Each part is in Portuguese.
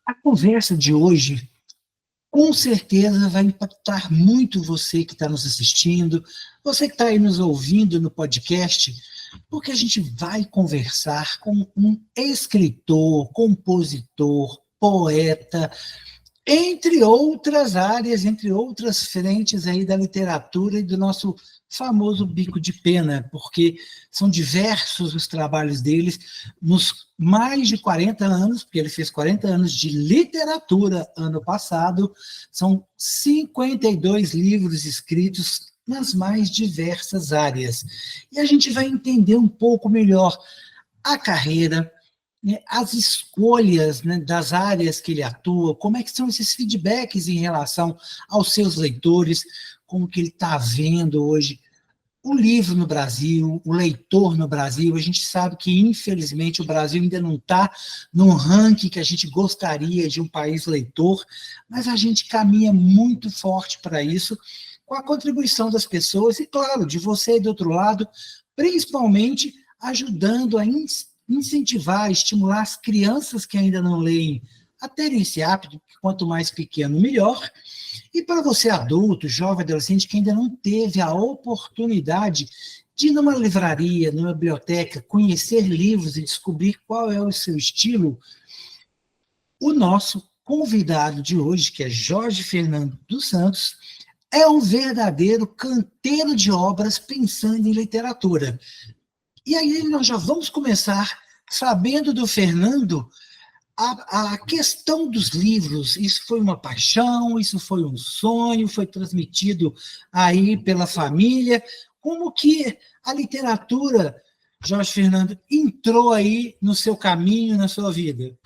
A conversa de hoje, com certeza, vai impactar muito você que está nos assistindo, você que está aí nos ouvindo no podcast, porque a gente vai conversar com um escritor, compositor, poeta, entre outras áreas, entre outras frentes aí da literatura e do nosso famoso bico de pena, porque são diversos os trabalhos deles nos mais de 40 anos, porque ele fez 40 anos de literatura ano passado, são 52 livros escritos nas mais diversas áreas. E a gente vai entender um pouco melhor a carreira, né, as escolhas, né, das áreas que ele atua, como é que são esses feedbacks em relação aos seus leitores, como que ele está vendo hoje o livro no Brasil, o leitor no Brasil. A gente sabe que, infelizmente, o Brasil ainda não está no ranking que a gente gostaria de um país leitor, mas a gente caminha muito forte para isso, com a contribuição das pessoas e, claro, de você aí do outro lado, principalmente ajudando a incentivar, estimular as crianças que ainda não leem a terem esse hábito, que quanto mais pequeno, melhor. E para você adulto, jovem, adolescente, que ainda não teve a oportunidade de ir numa livraria, numa biblioteca, conhecer livros e descobrir qual é o seu estilo, o nosso convidado de hoje, que é Jorge Fernando dos Santos, é um verdadeiro canteiro de obras pensando em literatura. E aí nós já vamos começar sabendo do Fernando a questão dos livros. Isso foi uma paixão, isso foi um sonho, foi transmitido aí pela família. Como que a literatura, Jorge Fernando, entrou aí no seu caminho, na sua vida?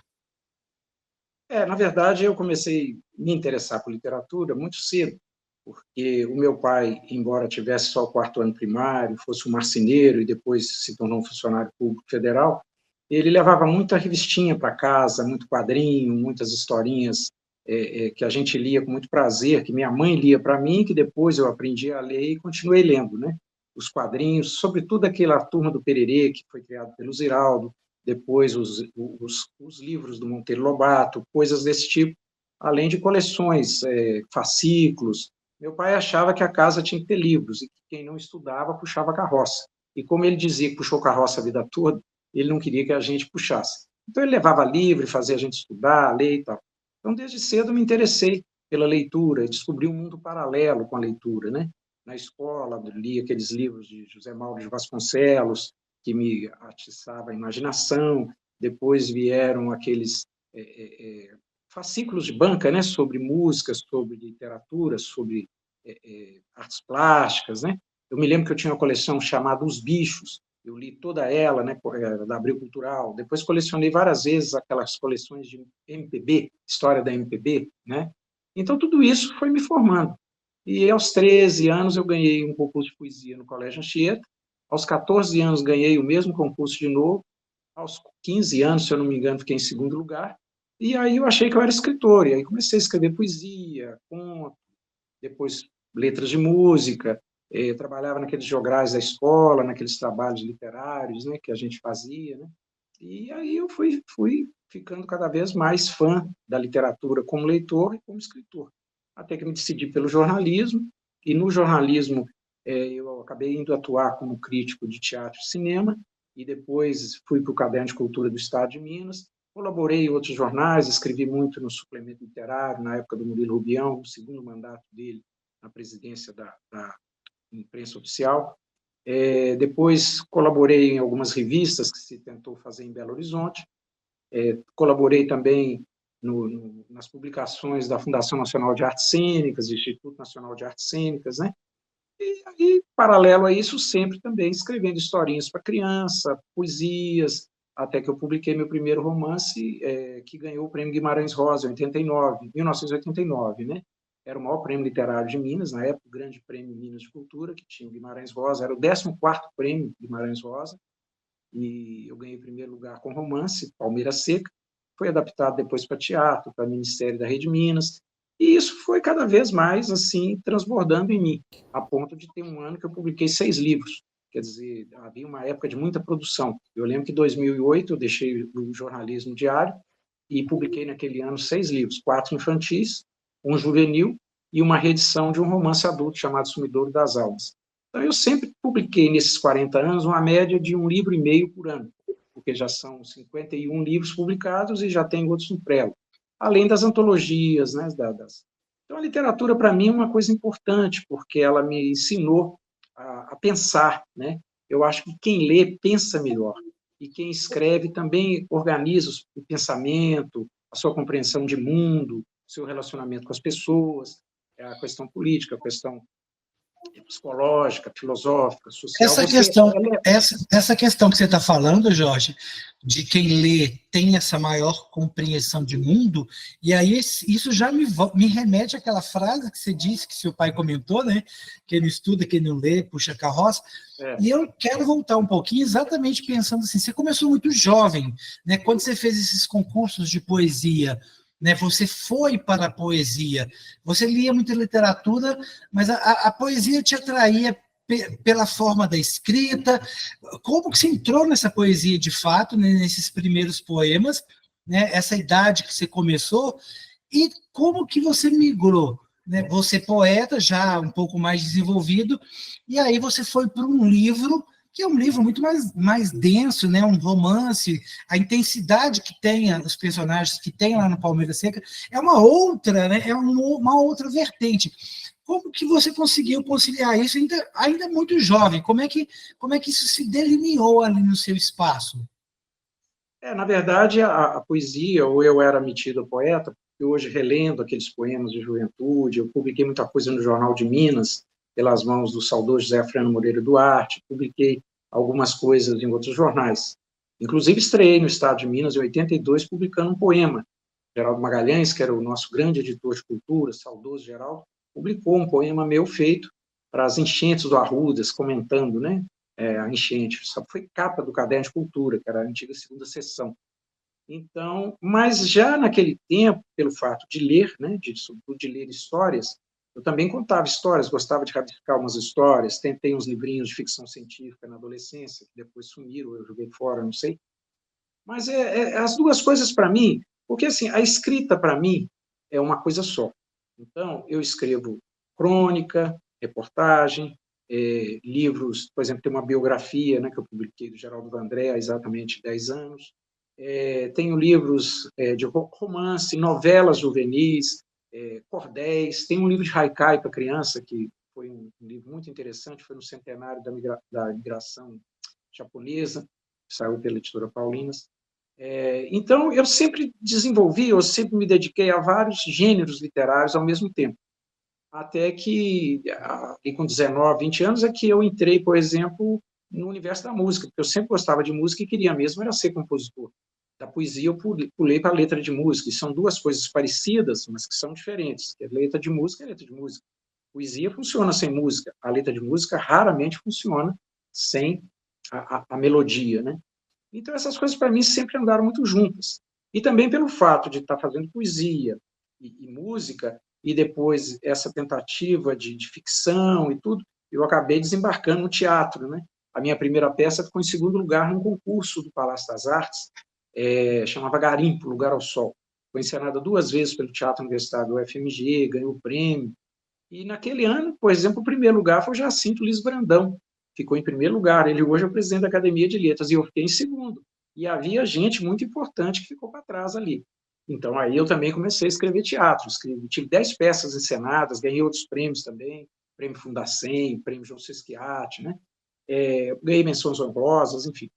Na verdade, eu comecei a me interessar por literatura muito cedo, porque o meu pai, embora tivesse só o quarto ano primário, fosse um marceneiro e depois se tornou um funcionário público federal, ele levava muita revistinha para casa, muito quadrinho, muitas historinhas que a gente lia com muito prazer, que minha mãe lia para mim, que depois eu aprendi a ler e continuei lendo, né? Os quadrinhos, sobretudo aquela Turma do Pererê, que foi criado pelo Ziraldo, depois os livros do Monteiro Lobato, coisas desse tipo, além de coleções, fascículos. Meu pai achava que a casa tinha que ter livros, e que quem não estudava puxava carroça. E como ele dizia que puxou carroça a vida toda, ele não queria que a gente puxasse. Então, ele levava livro, fazia a gente estudar, ler e tal. Então, desde cedo, me interessei pela leitura, descobri um mundo paralelo com a leitura, né? Na escola, li aqueles livros de José Mauro de Vasconcelos, que me atiçava a imaginação. Depois vieram aqueles fascículos de banca, né? Sobre música, sobre literatura, sobre artes plásticas, né? Eu me lembro que eu tinha uma coleção chamada Os Bichos, eu li toda ela, né, da Abril Cultural. Depois colecionei várias vezes aquelas coleções de MPB, história da MPB, né? Então, tudo isso foi me formando. E aos 13 anos eu ganhei um concurso de poesia no Colégio Anchieta. Aos 14 anos ganhei o mesmo concurso de novo. Aos 15 anos, se eu não me engano, fiquei em segundo lugar. E aí eu achei que eu era escritor. E aí comecei a escrever poesia, conto, depois letras de música. Trabalhava naqueles jograis da escola, naqueles trabalhos literários, né, que a gente fazia, né? E aí eu fui ficando cada vez mais fã da literatura como leitor e como escritor, até que me decidi pelo jornalismo, e no jornalismo eu acabei indo atuar como crítico de teatro e cinema, e depois fui para o Caderno de Cultura do Estado de Minas, colaborei em outros jornais, escrevi muito no suplemento literário, na época do Murilo Rubião, no segundo mandato dele na presidência da imprensa oficial. Depois colaborei em algumas revistas que se tentou fazer em Belo Horizonte. Colaborei também nas publicações da Fundação Nacional de Artes Cênicas, do Instituto Nacional de Artes Cênicas, né? E aí, paralelo a isso, sempre também escrevendo historinhas para criança, poesias, até que eu publiquei meu primeiro romance, que ganhou o Prêmio Guimarães Rosa, em 1989, né? Era o maior prêmio literário de Minas, na época, o Grande Prêmio Minas de Cultura, que tinha o Guimarães Rosa, era o 14º Prêmio Guimarães Rosa, e eu ganhei o primeiro lugar com romance, Palmeira Seca. Foi adaptado depois para teatro, para o Ministério da Rede Minas, e isso foi cada vez mais assim transbordando em mim, a ponto de ter um ano que eu publiquei 6 livros. Quer dizer, havia uma época de muita produção. Eu lembro que em 2008 eu deixei o jornalismo diário e publiquei naquele ano 6 livros, 4 infantis, um juvenil e uma reedição de um romance adulto chamado Sumidouro das Almas. Então, eu sempre publiquei, nesses 40 anos, uma média de 1,5 livro por ano, porque já são 51 livros publicados e já tem outros no prelo, além das antologias, né, Então, a literatura, para mim, é uma coisa importante, porque ela me ensinou a pensar, né? Eu acho que quem lê pensa melhor, e quem escreve também organiza o pensamento, a sua compreensão de mundo, o seu relacionamento com as pessoas, a questão política, a questão psicológica, filosófica, social. Essa questão que você está falando, Jorge, de quem lê tem essa maior compreensão de mundo, e aí isso já me remete àquela frase que você disse, que seu pai comentou, né? Quem não estuda, quem não lê, puxa carroça. E eu quero voltar um pouquinho exatamente pensando assim, você começou muito jovem, né? Quando você fez esses concursos de poesia, né, você foi para a poesia, você lia muita literatura, mas a poesia te atraía pela forma da escrita. Como que você entrou nessa poesia de fato, né, nesses primeiros poemas, né, essa idade que você começou, e como que você migrou? Né, você poeta, já um pouco mais desenvolvido, e aí você foi para um livro que é um livro muito mais denso, né? Um romance, a intensidade que tem os personagens que tem lá no Palmeira Seca é uma outra, né? É uma outra vertente. Como que você conseguiu conciliar isso ainda muito jovem? Como é que isso se delineou ali no seu espaço? Na verdade, a poesia, ou eu era metido poeta, porque hoje, relendo aqueles poemas de juventude, eu publiquei muita coisa no Jornal de Minas, pelas mãos do saudoso José Afriano Moreira Duarte, publiquei algumas coisas em outros jornais. Inclusive, estreei no Estado de Minas, em 82, publicando um poema. Geraldo Magalhães, que era o nosso grande editor de cultura, saudoso Geraldo, publicou um poema meu feito para as enchentes do Arrudas, comentando, né, a enchente. Só foi capa do Caderno de Cultura, que era a antiga segunda seção. Então, mas já naquele tempo, pelo fato de ler, né, sobretudo de ler histórias, eu também contava histórias, gostava de rabiscar umas histórias, tentei uns livrinhos de ficção científica na adolescência, que depois sumiram, eu joguei fora, não sei. Mas as duas coisas para mim, porque assim, a escrita para mim é uma coisa só. Então, eu escrevo crônica, reportagem, livros, por exemplo, tem uma biografia, né, que eu publiquei do Geraldo Vandré há exatamente 10 anos, tenho livros de romance, novelas juvenis, cordéis, tem um livro de haikai para criança, que foi um livro muito interessante, foi no centenário da migração japonesa, que saiu pela editora Paulinas. Então, eu sempre sempre me dediquei a vários gêneros literários ao mesmo tempo, até que, com 19, 20 anos, é que eu entrei, por exemplo, no universo da música, porque eu sempre gostava de música e queria mesmo era ser compositor. Da poesia eu pulei para a letra de música, e são duas coisas parecidas, mas que são diferentes, que a letra de música é letra de música. Poesia funciona sem música, a letra de música raramente funciona sem a melodia, né? Então, essas coisas, para mim, sempre andaram muito juntas. E também pelo fato de estar fazendo poesia e música, e depois essa tentativa de ficção e tudo, eu acabei desembarcando no teatro, né? A minha primeira peça ficou em segundo lugar num concurso do Palácio das Artes, chamava Garimpo, Lugar ao Sol. Foi encenada 2 vezes pelo Teatro Universitário do UFMG, ganhou o prêmio. E naquele ano, por exemplo, o primeiro lugar foi o Jacinto Liz Brandão, ficou em primeiro lugar. Ele hoje é o presidente da Academia de Letras, e eu fiquei em segundo. E havia gente muito importante que ficou para trás ali. Então, aí eu também comecei a escrever teatro. Tive 10 peças encenadas, ganhei outros prêmios também, prêmio Fundacem, prêmio João Sesquiati, né? Ganhei menções honrosas, enfim.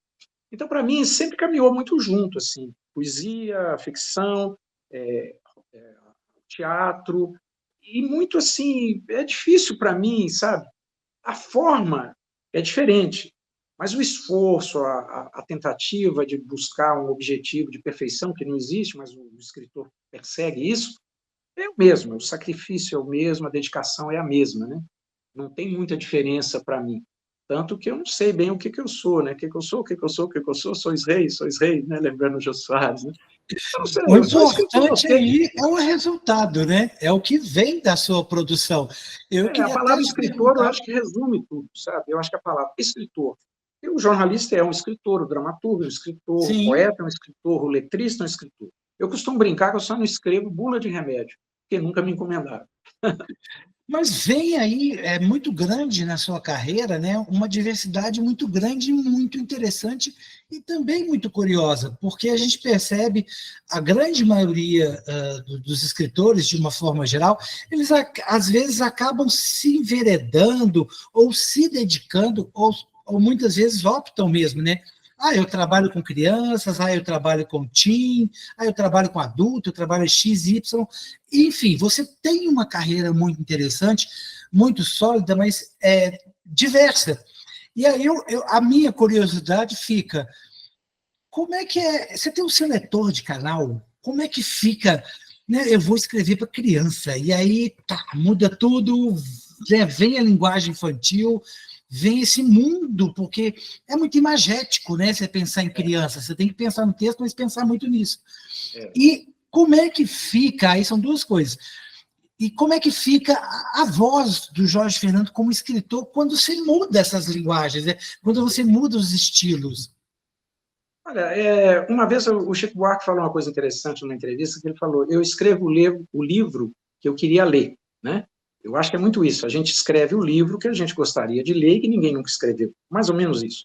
Então, para mim, sempre caminhou muito junto, assim, poesia, ficção, teatro, e muito assim, é difícil para mim, sabe? A forma é diferente, mas o esforço, a tentativa de buscar um objetivo de perfeição que não existe, mas o escritor persegue isso, é o mesmo, o sacrifício é o mesmo, a dedicação é a mesma, né? Não tem muita diferença para mim. Tanto que eu não sei bem o que eu sou, né? O que eu sou, sois rei, né? Lembrando o Jô Soares, né? Eu não sei, O eu sou escritor. importante aí é o resultado, né? É o que vem da sua produção. Eu A queria palavra até escritor, eu acho que resume tudo, sabe? Eu acho que a palavra escritor. E o jornalista é um escritor, o dramaturgo é um escritor, o Sim. poeta é um escritor, o letrista é um escritor. Eu costumo brincar que eu só não escrevo bula de remédio, porque nunca me encomendaram. Mas vem aí, é muito grande na sua carreira, né? Uma diversidade muito grande, muito interessante e também muito curiosa, porque a gente percebe a grande maioria dos escritores, de uma forma geral, eles às vezes acabam se enveredando ou se dedicando, ou muitas vezes optam mesmo, né? Ah, eu trabalho com crianças, eu trabalho com teen, eu trabalho com adulto, eu trabalho X, Y. Enfim, você tem uma carreira muito interessante, muito sólida, mas diversa. E aí a minha curiosidade fica, como é que é? Você tem um seletor de canal? Como é que fica? Né, eu vou escrever para criança, e aí tá, muda tudo, né, vem a linguagem infantil, vem esse mundo, porque é muito imagético, né? Você pensar em criança, você tem que pensar no texto, mas pensar muito nisso. E como é que fica? Aí são duas coisas. E como é que fica a voz do Jorge Fernando como escritor quando você muda essas linguagens, né? Quando você muda os estilos? Olha, uma vez o Chico Buarque falou uma coisa interessante numa entrevista, que ele falou, eu escrevo o livro que eu queria ler, né? Eu acho que é muito isso, a gente escreve o livro que a gente gostaria de ler e que ninguém nunca escreveu, mais ou menos isso.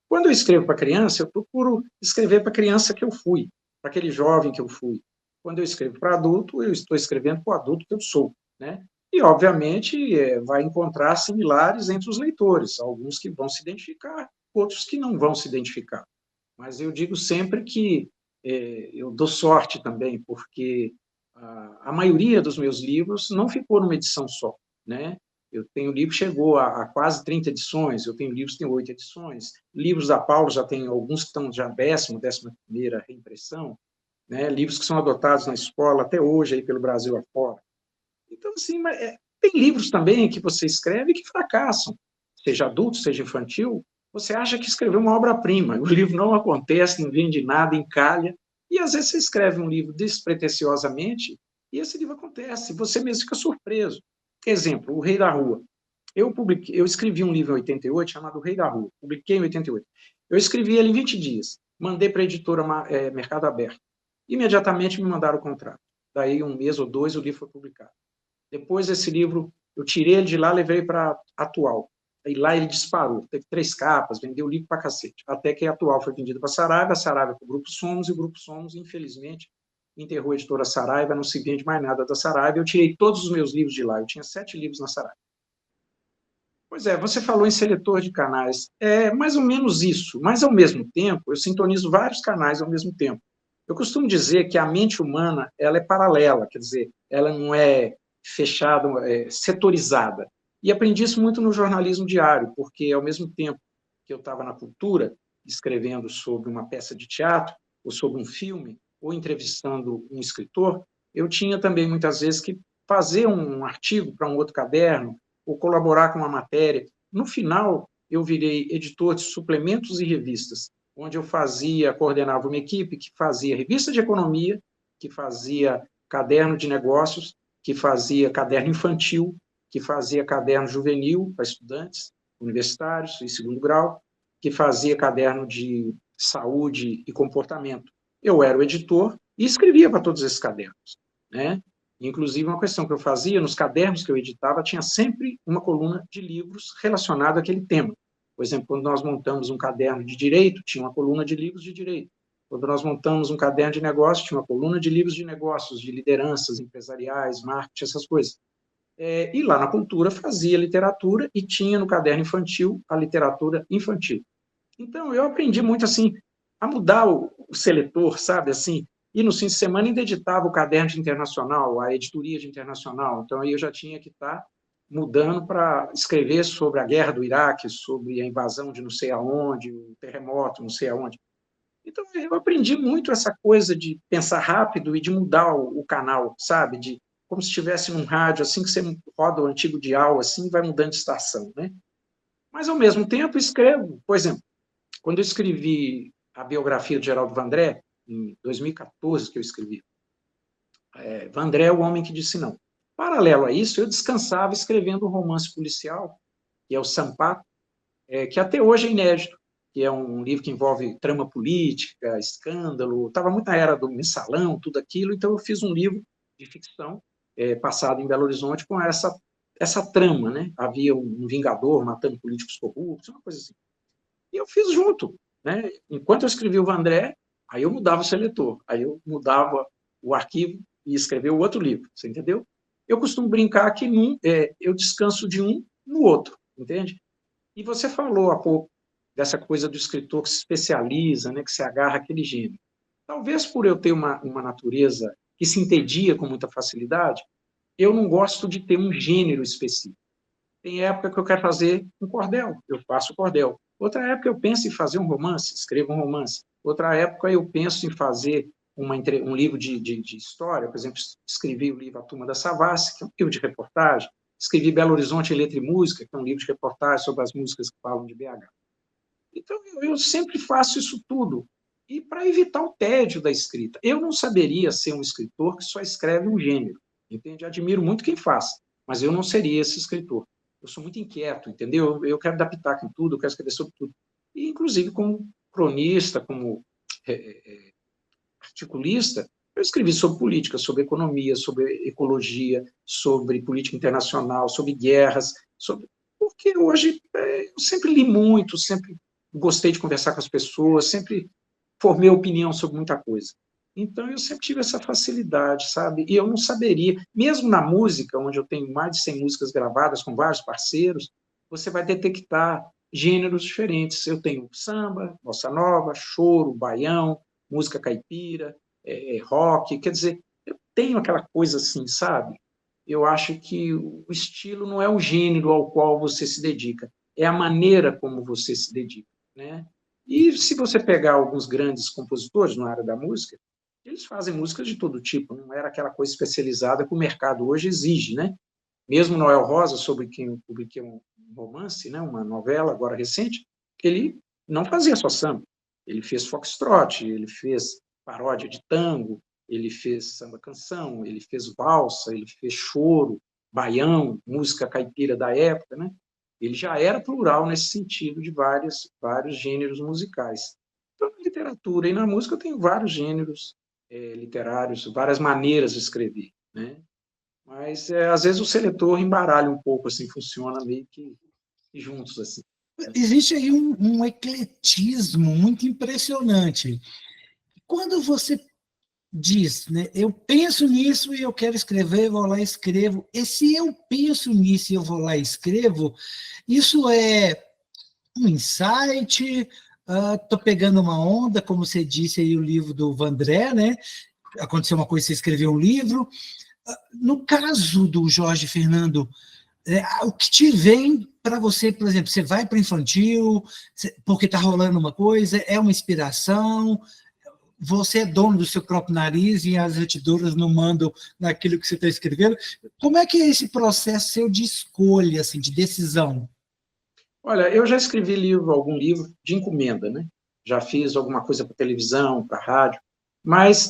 Quando eu escrevo para criança, eu procuro escrever para a criança que eu fui, para aquele jovem que eu fui. Quando eu escrevo para adulto, eu estou escrevendo para o adulto que eu sou, né? E, obviamente, vai encontrar similares entre os leitores, alguns que vão se identificar, outros que não vão se identificar. Mas eu digo sempre que eu dou sorte também, porque a maioria dos meus livros não ficou numa edição só, né? Eu tenho livro que chegou a quase 30 edições, eu tenho livros que têm 8 edições, livros da Paulo já tem alguns que estão já 11ª reimpressão, né? Livros que são adotados na escola até hoje aí pelo Brasil afora. Então, assim, tem livros também que você escreve que fracassam, seja adulto, seja infantil, você acha que escreveu uma obra-prima, o livro não acontece, não vende nada, encalha, e às vezes você escreve um livro despretensiosamente e esse livro acontece, você mesmo fica surpreso. Exemplo, O Rei da Rua. Eu escrevi um livro em 88 chamado O Rei da Rua, publiquei em 88. Eu escrevi ele em 20 dias, mandei para a editora Mercado Aberto. Imediatamente me mandaram o contrato. Daí, um mês ou dois, o livro foi publicado. Depois, esse livro, eu tirei ele de lá, levei para Atual. E lá ele disparou. Teve 3 capas, vendeu livro para cacete. Até que a Atual foi vendida para a Saraiva para o Grupo Somos, e o Grupo Somos, infelizmente, enterrou a editora Saraiva, não se vende mais nada da Saraiva. Eu tirei todos os meus livros de lá. Eu tinha 7 livros na Saraiva. Pois é, você falou em seletor de canais. É mais ou menos isso, mas, ao mesmo tempo, eu sintonizo vários canais ao mesmo tempo. Eu costumo dizer que a mente humana ela é paralela, quer dizer, ela não é fechada, setorizada. E aprendi isso muito no jornalismo diário, porque, ao mesmo tempo que eu estava na cultura, escrevendo sobre uma peça de teatro, ou sobre um filme, ou entrevistando um escritor, eu tinha também, muitas vezes, que fazer um artigo para um outro caderno, ou colaborar com uma matéria. No final, eu virei editor de suplementos e revistas, onde eu coordenava uma equipe que fazia revista de economia, que fazia caderno de negócios, que fazia caderno infantil, que fazia caderno juvenil para estudantes universitários e segundo grau, que fazia caderno de saúde e comportamento. Eu era o editor e escrevia para todos esses cadernos, né? Inclusive, uma questão que eu fazia, nos cadernos que eu editava, tinha sempre uma coluna de livros relacionada àquele tema. Por exemplo, quando nós montamos um caderno de direito, tinha uma coluna de livros de direito. Quando nós montamos um caderno de negócios, tinha uma coluna de livros de negócios, de lideranças empresariais, marketing, essas coisas. E lá na cultura fazia literatura e tinha no caderno infantil a literatura infantil. Então, eu aprendi muito, assim, a mudar o seletor, sabe, assim, e no fim de semana ainda editava o caderno de internacional, a editoria de internacional, então aí eu já tinha que estar mudando para escrever sobre a guerra do Iraque, sobre a invasão de não sei aonde, o terremoto, não sei aonde. Então, eu aprendi muito essa coisa de pensar rápido e de mudar o canal, sabe, de como se estivesse num rádio, assim que você roda o antigo dial, assim, vai mudando de estação, né? Mas, ao mesmo tempo, escrevo, por exemplo, quando eu escrevi a biografia de Geraldo Vandré, em 2014 que eu escrevi, Vandré é o homem que disse não. Paralelo a isso, eu descansava escrevendo um romance policial, que é o Sampato, que até hoje é inédito. que é um livro que envolve trama política, escândalo. Estava muito na era do mensalão, tudo aquilo, então eu fiz um livro de ficção passado em Belo Horizonte com essa trama, né? Havia um vingador matando políticos corruptos, uma coisa assim. E eu fiz junto, né? Enquanto eu escrevia o Vandré, aí eu mudava o seletor, aí eu mudava o arquivo e escrevia o outro livro, você entendeu? Eu costumo brincar que eu descanso de um no outro, entende? E você falou há pouco dessa coisa do escritor que se especializa, né, que se agarra àquele gênero. Talvez por eu ter uma natureza que se entedia com muita facilidade, eu não gosto de ter um gênero específico. Tem época que eu quero fazer um cordel, eu faço cordel. Outra época eu penso em fazer um romance, escrevo um romance. Outra época eu penso em fazer um livro de história. Por exemplo, escrevi o livro A Turma da Savassi, que é um livro de reportagem. Escrevi Belo Horizonte em Letra e Música, que é um livro de reportagem sobre as músicas que falam de BH. Então, eu sempre faço isso tudo. E para evitar o tédio da escrita. Eu não saberia ser um escritor que só escreve um gênero, entende? Admiro muito quem faz, mas eu não seria esse escritor. Eu sou muito inquieto, entendeu? Eu quero dar pitaco em tudo, eu quero escrever sobre tudo. E, inclusive, como cronista, como articulista, eu escrevi sobre política, sobre economia, sobre ecologia, sobre política internacional, sobre guerras, porque hoje eu sempre li muito, sempre gostei de conversar com as pessoas, sempre formei opinião sobre muita coisa. Então, eu sempre tive essa facilidade, sabe? E eu não saberia, mesmo na música, onde eu tenho mais de 100 músicas gravadas com vários parceiros, você vai detectar gêneros diferentes. Eu tenho samba, bossa nova, choro, baião, música caipira, rock, quer dizer, eu tenho aquela coisa assim, sabe? Eu acho que o estilo não é o gênero ao qual você se dedica, é a maneira como você se dedica, né? E se você pegar alguns grandes compositores na área da música, eles fazem músicas de todo tipo, não era aquela coisa especializada que o mercado hoje exige, né? Mesmo Noel Rosa, sobre quem eu publiquei um romance, né, uma novela agora recente, ele não fazia só samba, ele fez foxtrot, ele fez paródia de tango, ele fez samba-canção, ele fez valsa, ele fez choro, baião, música caipira da época, né? Ele já era plural nesse sentido de vários gêneros musicais. Então, na literatura e na música eu tenho vários gêneros literários, várias maneiras de escrever, né? Mas, às vezes, o seletor embaralha um pouco, assim, funciona meio que juntos, assim. Existe aí um ecletismo muito impressionante. Quando você diz, né, eu penso nisso e eu quero escrever, eu vou lá e escrevo. E se eu penso nisso e eu vou lá e escrevo, isso é um insight, estou pegando uma onda, como você disse aí, o livro do Vandré, né? Aconteceu uma coisa, você escreveu um livro. No caso do Jorge Fernando, o que te vem para você, por exemplo, você vai para o infantil, porque está rolando uma coisa, é uma inspiração, você é dono do seu próprio nariz e as editoras não mandam naquilo que você está escrevendo. Como é que é esse processo seu de escolha, assim, de decisão? Olha, eu já escrevi algum livro de encomenda, né? Já fiz alguma coisa para televisão, para rádio, mas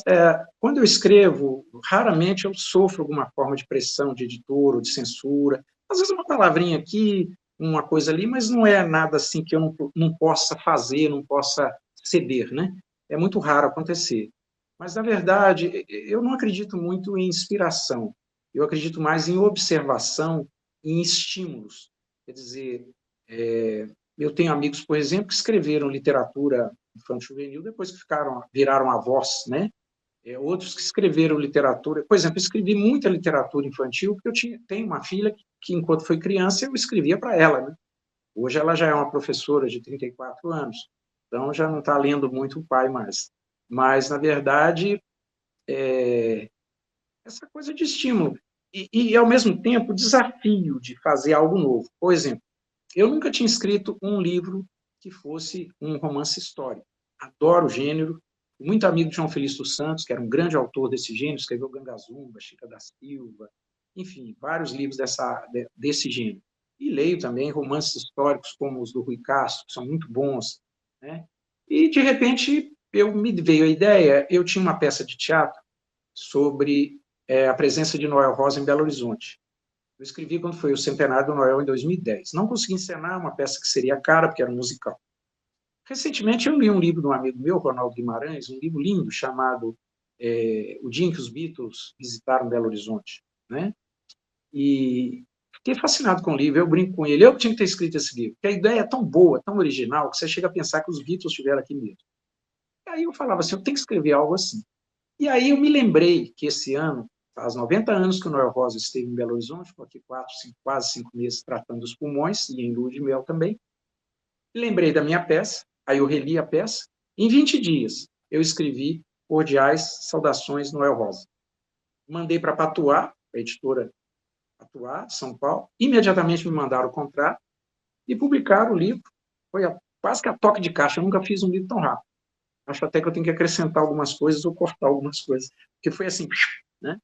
quando eu escrevo, raramente eu sofro alguma forma de pressão de editor ou de censura. Às vezes uma palavrinha aqui, uma coisa ali, mas não é nada assim que eu não possa fazer, não possa ceder, né? É muito raro acontecer. Mas, na verdade, eu não acredito muito em inspiração. Eu acredito mais em observação e em estímulos. Quer dizer, eu tenho amigos, por exemplo, que escreveram literatura infanto-juvenil depois que viraram avós, né? Outros que escreveram literatura. Por exemplo, eu escrevi muita literatura infantil, porque tenho uma filha que, enquanto foi criança, eu escrevia para ela, né? Hoje ela já é uma professora de 34 anos, então já não está lendo muito o pai mais. Mas, na verdade, essa coisa de estímulo. Ao mesmo tempo, desafio de fazer algo novo. Por exemplo, eu nunca tinha escrito um livro que fosse um romance histórico. Adoro o gênero. Muito amigo de João Felício dos Santos, que era um grande autor desse gênero, escreveu Gangazumba, Chica da Silva, enfim, vários livros desse gênero. E leio também romances históricos como os do Rui Castro, que são muito bons, né? E, de repente, me veio a ideia, eu tinha uma peça de teatro sobre a presença de Noel Rosa em Belo Horizonte. Eu escrevi quando foi o centenário do Noel, em 2010. Não consegui encenar uma peça que seria cara, porque era um musical. Recentemente eu li um livro de um amigo meu, Ronaldo Guimarães, um livro lindo chamado O Dia em que os Beatles Visitaram Belo Horizonte, né? E fiquei fascinado com o livro, eu brinco com ele, eu tinha que ter escrito esse livro, porque a ideia é tão boa, tão original, que você chega a pensar que os Beatles estiveram aqui mesmo. E aí eu falava assim, eu tenho que escrever algo assim. E aí eu me lembrei que esse ano, faz 90 anos que o Noel Rosa esteve em Belo Horizonte, ficou aqui quase 5 meses tratando dos pulmões, e em lua de mel também. Lembrei da minha peça, aí eu reli a peça, em 20 dias eu escrevi Cordiais Saudações Noel Rosa. Mandei para a Patuá, a editora Patuá, de São Paulo, imediatamente me mandaram o contrato e publicaram o livro. Foi quase que a toque de caixa, eu nunca fiz um livro tão rápido. Acho até que eu tenho que acrescentar algumas coisas ou cortar algumas coisas, porque foi assim, né?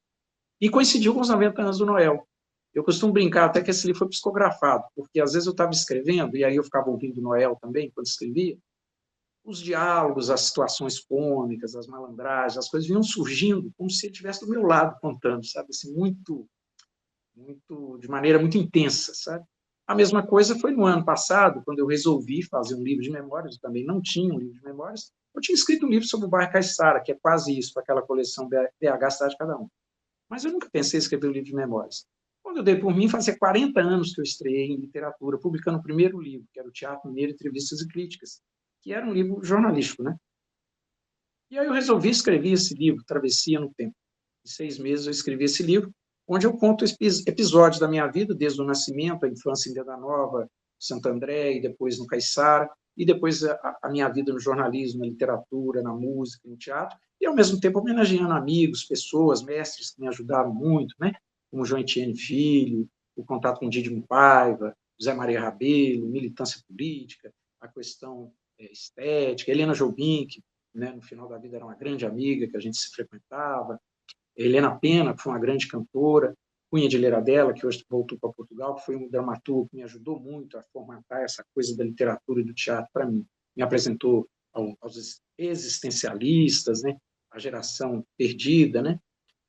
E coincidiu com os 90 anos do Noel. Eu costumo brincar até que esse livro foi psicografado, porque às vezes eu estava escrevendo, e aí eu ficava ouvindo o Noel também, quando escrevia, os diálogos, as situações cômicas, as malandragens, as coisas vinham surgindo como se ele estivesse do meu lado contando, sabe? Assim, de maneira muito intensa, sabe? A mesma coisa foi no ano passado, quando eu resolvi fazer um livro de memórias, eu também não tinha um livro de memórias, eu tinha escrito um livro sobre o bairro Caiçara, que é quase isso, aquela coleção BH Cidade de Cada Um. Mas eu nunca pensei em escrever um livro de memórias. Quando eu dei por mim, fazia 40 anos que eu estreiei em literatura, publicando o primeiro livro, que era o Teatro Mineiro, Entrevistas e Críticas, que era um livro jornalístico, né? E aí eu resolvi escrever esse livro, Travessia no Tempo. Em 6 meses eu escrevi esse livro, onde eu conto episódios da minha vida, desde o nascimento, a infância em Venda Nova, Santo André, e depois no Caiçara, e depois a minha vida no jornalismo, na literatura, na música, no teatro, e ao mesmo tempo homenageando amigos, pessoas, mestres que me ajudaram muito, né? Como João Etienne Filho, o contato com Dídimo Paiva, José Maria Rabelo, militância política, a questão estética, Helena Jobim, que, né, no final da vida era uma grande amiga, que a gente se frequentava, Helena Pena, que foi uma grande cantora, Cunha de Leiradela, que hoje voltou para Portugal, que foi um dramaturgo que me ajudou muito a formatar essa coisa da literatura e do teatro para mim. Me apresentou aos existencialistas, né? A geração perdida, né?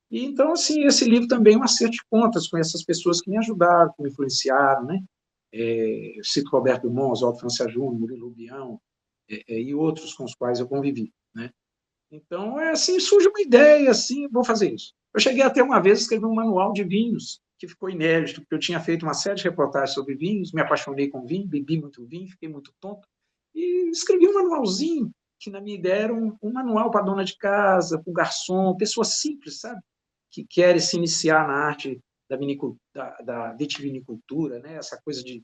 E, então, assim, esse livro também é um acerto de contas com essas pessoas que me ajudaram, que me influenciaram, né? Eu cito Roberto Dumont, Oswaldo França Júnior, Murilo Rubião, e outros com os quais eu convivi, né? Então, assim, surge uma ideia, assim, vou fazer isso. Eu cheguei até uma vez a escrever um manual de vinhos, que ficou inédito, porque eu tinha feito uma série de reportagens sobre vinhos, me apaixonei com vinho, bebi muito vinho, fiquei muito tonto, e escrevi um manualzinho, que na minha ideia era um manual para dona de casa, para o garçom, pessoa simples, sabe? Que querem se iniciar na arte da vitivinicultura, né? Essa coisa de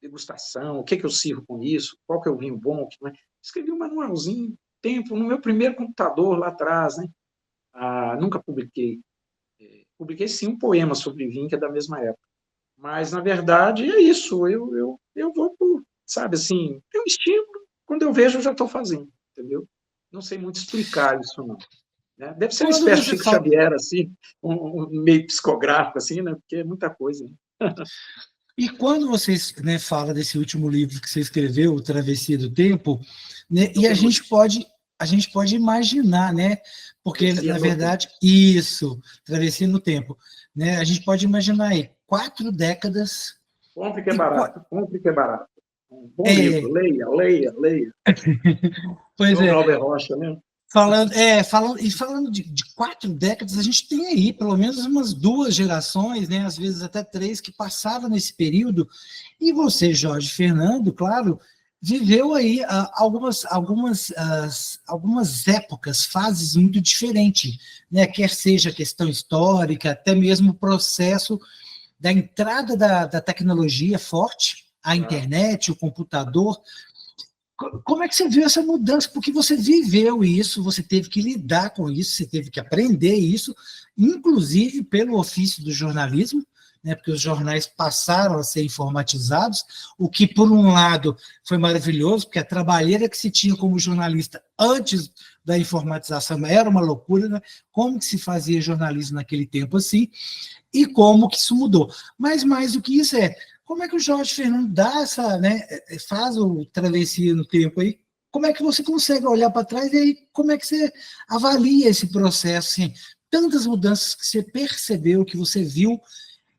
degustação, o que eu sirvo com isso, qual que é o vinho bom, que não é. Escrevi um manualzinho, tempo, no meu primeiro computador lá atrás, né? Nunca publiquei. Publiquei sim um poema sobre vinho, que é da mesma época. Mas, na verdade, é isso. Eu vou por, sabe, assim, tem um estímulo, quando eu vejo, eu já estou fazendo, entendeu? Não sei muito explicar isso, não. Né? Deve ser uma Quando espécie de você Chico fala, Xavier, assim, um meio psicográfico, assim, né? Porque é muita coisa. Né? e quando você, né, fala desse último livro que você escreveu, O Travessia do Tempo, né, No e penúltimo, a gente pode imaginar, né, porque, Travessia na no Tempo. verdade, isso, Travessia no Tempo, né, a gente pode imaginar aí 4 décadas Compre que é e... barato, compre que é barato. Um bom livro, É, leia, leia, leia. pois Igual o é, Glauber Rocha, né? falando de 4 décadas, a gente tem aí pelo menos umas 2 gerações, né, às vezes até 3, que passaram nesse período. E você, Jorge Fernando, claro, viveu aí algumas épocas, fases muito diferentes, né? Quer seja a questão histórica, até mesmo o processo da entrada da tecnologia forte, a Claro. internet, o computador. Como é que você viu essa mudança? Porque você viveu isso, você teve que lidar com isso, você teve que aprender isso, inclusive pelo ofício do jornalismo, né, porque os jornais passaram a ser informatizados, o que, por um lado, foi maravilhoso, porque a trabalheira que se tinha como jornalista antes da informatização era uma loucura, né? Como que se fazia jornalismo naquele tempo assim, e como que isso mudou. Mas mais do que isso como é que o Jorge Fernando dá essa, né, faz o travessia no tempo aí? Como é que você consegue olhar para trás e aí como é que você avalia esse processo, assim, tantas mudanças que você percebeu, que você viu,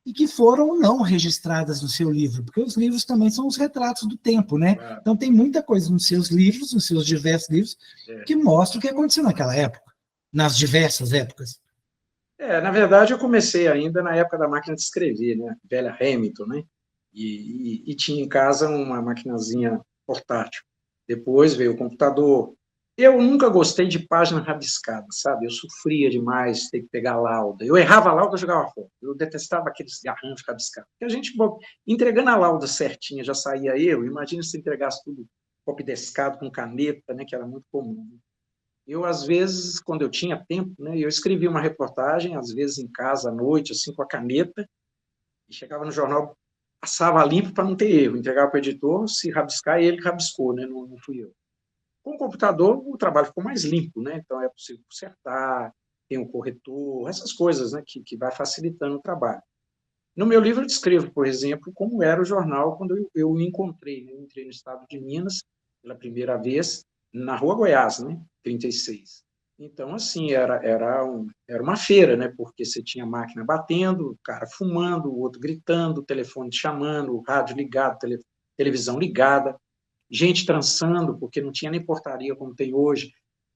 e que foram ou não registradas no seu livro, porque os livros também são os retratos do tempo, né? Claro. Então tem muita coisa nos seus livros, nos seus diversos livros, que mostra o que aconteceu naquela época, nas diversas épocas. Na verdade, eu comecei ainda na época da máquina de escrever, né? Velha Hamilton, né? E tinha em casa uma maquinazinha portátil. Depois veio o computador. Eu nunca gostei de página rabiscada, sabe? Eu sofria demais ter que pegar lauda. Eu errava a lauda, eu jogava fora. Eu detestava aqueles garranchos rabiscados. Porque a gente, entregando a lauda certinha, já saía eu. Imagina se entregasse tudo copidescado com caneta, né? Que era muito comum. Eu, às vezes, quando eu tinha tempo, né, eu escrevia uma reportagem, às vezes em casa, à noite, assim, com a caneta, e chegava no jornal, passava limpo para não ter erro, entregava para o editor, se rabiscar, ele rabiscou, né, não fui eu. Com o computador, o trabalho ficou mais limpo, né, então é possível consertar, tem um corretor, essas coisas, né, que vai facilitando o trabalho. No meu livro eu descrevo, por exemplo, como era o jornal quando eu me encontrei, né, eu entrei no estado de Minas pela primeira vez, na Rua Goiás, né, 36. Então, assim, era uma feira, né, porque você tinha máquina batendo, o cara fumando, o outro gritando, o telefone chamando, o rádio ligado, televisão ligada, gente trançando, porque não tinha nem portaria como tem hoje.